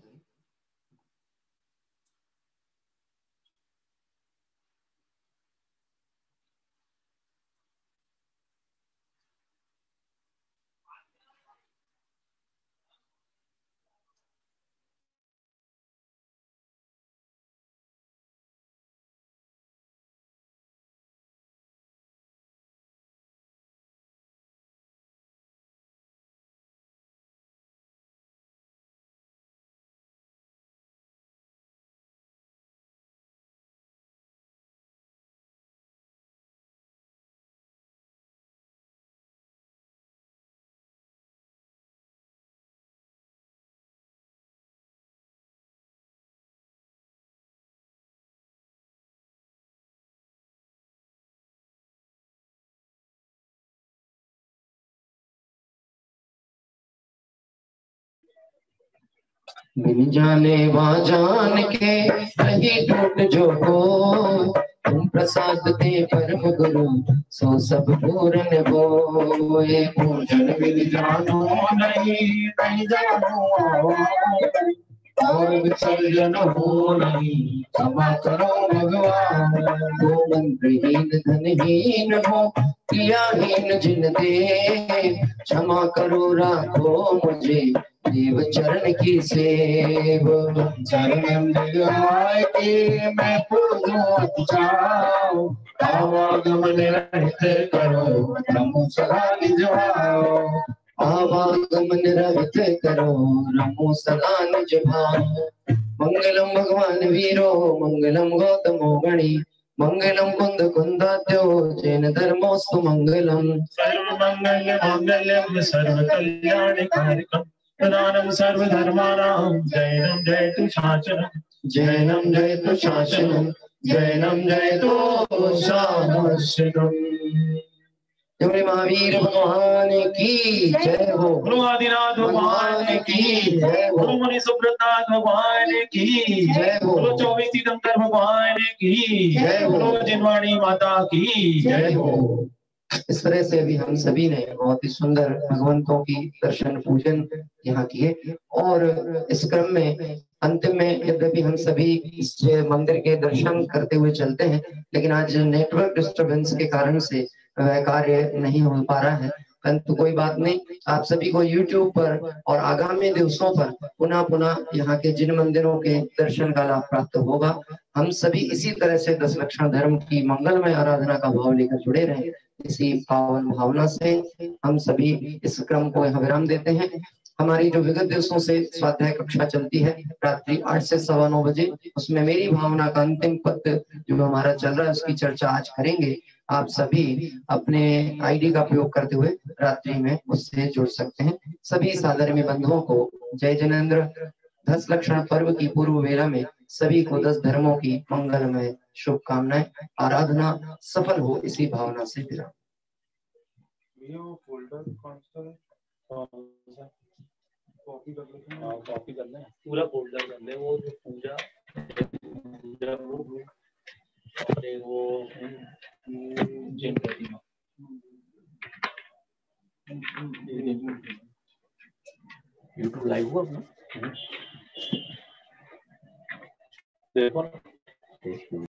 बिन जाने वहाँ जान के नहीं टूट जो हो, तुम प्रसाद दे परम गुरु सो सब पूर्ण हो। ये पूजन बिन जानो नहीं, नहीं जानो और विसर्जन हो नहीं, क्षमा करो भगवान। वो मंत्रहीन धनहीन हो क्रियाहीन जिन दे, क्षमा करो राखो मुझे देव चरण की सेव। चरण लगाए के मैं पूजूं जाऊं, आवागमन रहित करो नमो सदा निजवाओ। आवागमन रहित करो नमो सदा निजवाओ। मंगलम भगवान वीरो मंगलम गौतमो गणी, मंगलम कुंद कुंदात्यो जैन धर्मोस्तु मंगलम। सर्वमंगल मांगल्यं सर्वकल्याणकारिकं, प्रदानं सर्वधर्माणां जैनं जयतु शासनं। जैनम जयतु शासनम, जैनम जयतु शासनम। जय महावीर भगवान की जय हो। गुरु आदिनाथ भगवान की जय हो। गुरु मुनि सुब्रतनाथ भगवान की जय हो। गुरु 24 तीर्थंकर भगवान की जय हो। गुरु जिनवाणी माता की जय हो। इस तरह से अभी हम सभी ने बहुत ही सुंदर भगवंतों की दर्शन पूजन यहाँ किए। और इस क्रम में अंतिम में यद्यपि हम सभी इस मंदिर के दर्शन करते हुए चलते हैं, लेकिन आज नेटवर्क डिस्टरबेंस के कारण से वह कार्य नहीं हो पा रहा है। परंतु कोई बात नहीं, आप सभी को YouTube पर और आगामी दिवसों पर पुनः पुनः यहाँ के जिन मंदिरों के दर्शन का लाभ प्राप्त होगा। हम सभी इसी तरह से 10 लक्षण धर्म की मंगलमय आराधना का भाव लेकर जुड़े रहे। इसी पावन भावना से हम सभी इस क्रम को यहाँ विराम देते हैं। हमारी जो विगत दिवसों से स्वाध्याय कक्षा चलती है रात्रि 8 से 9:15 बजे, उसमें मेरी भावना का अंतिम पद जो हमारा चल रहा है उसकी चर्चा आज करेंगे। आप सभी अपने आईडी का प्रयोग करते हुए रात्रि में उससे जुड़ सकते हैं। सभी साधर्मी बंधुओं को जय जिनेंद्र। 10 लक्षण पर्व की पूर्व वेला में सभी को 10 धर्मों की मंगलमय शुभकामनाएं। आराधना सफल हो इसी भावना से विराम। कॉपी कर लें पूरा फोल्डर कर ले। वो जो पूजा वो यूट्यूब लाइव हुआ अपना देखो ना।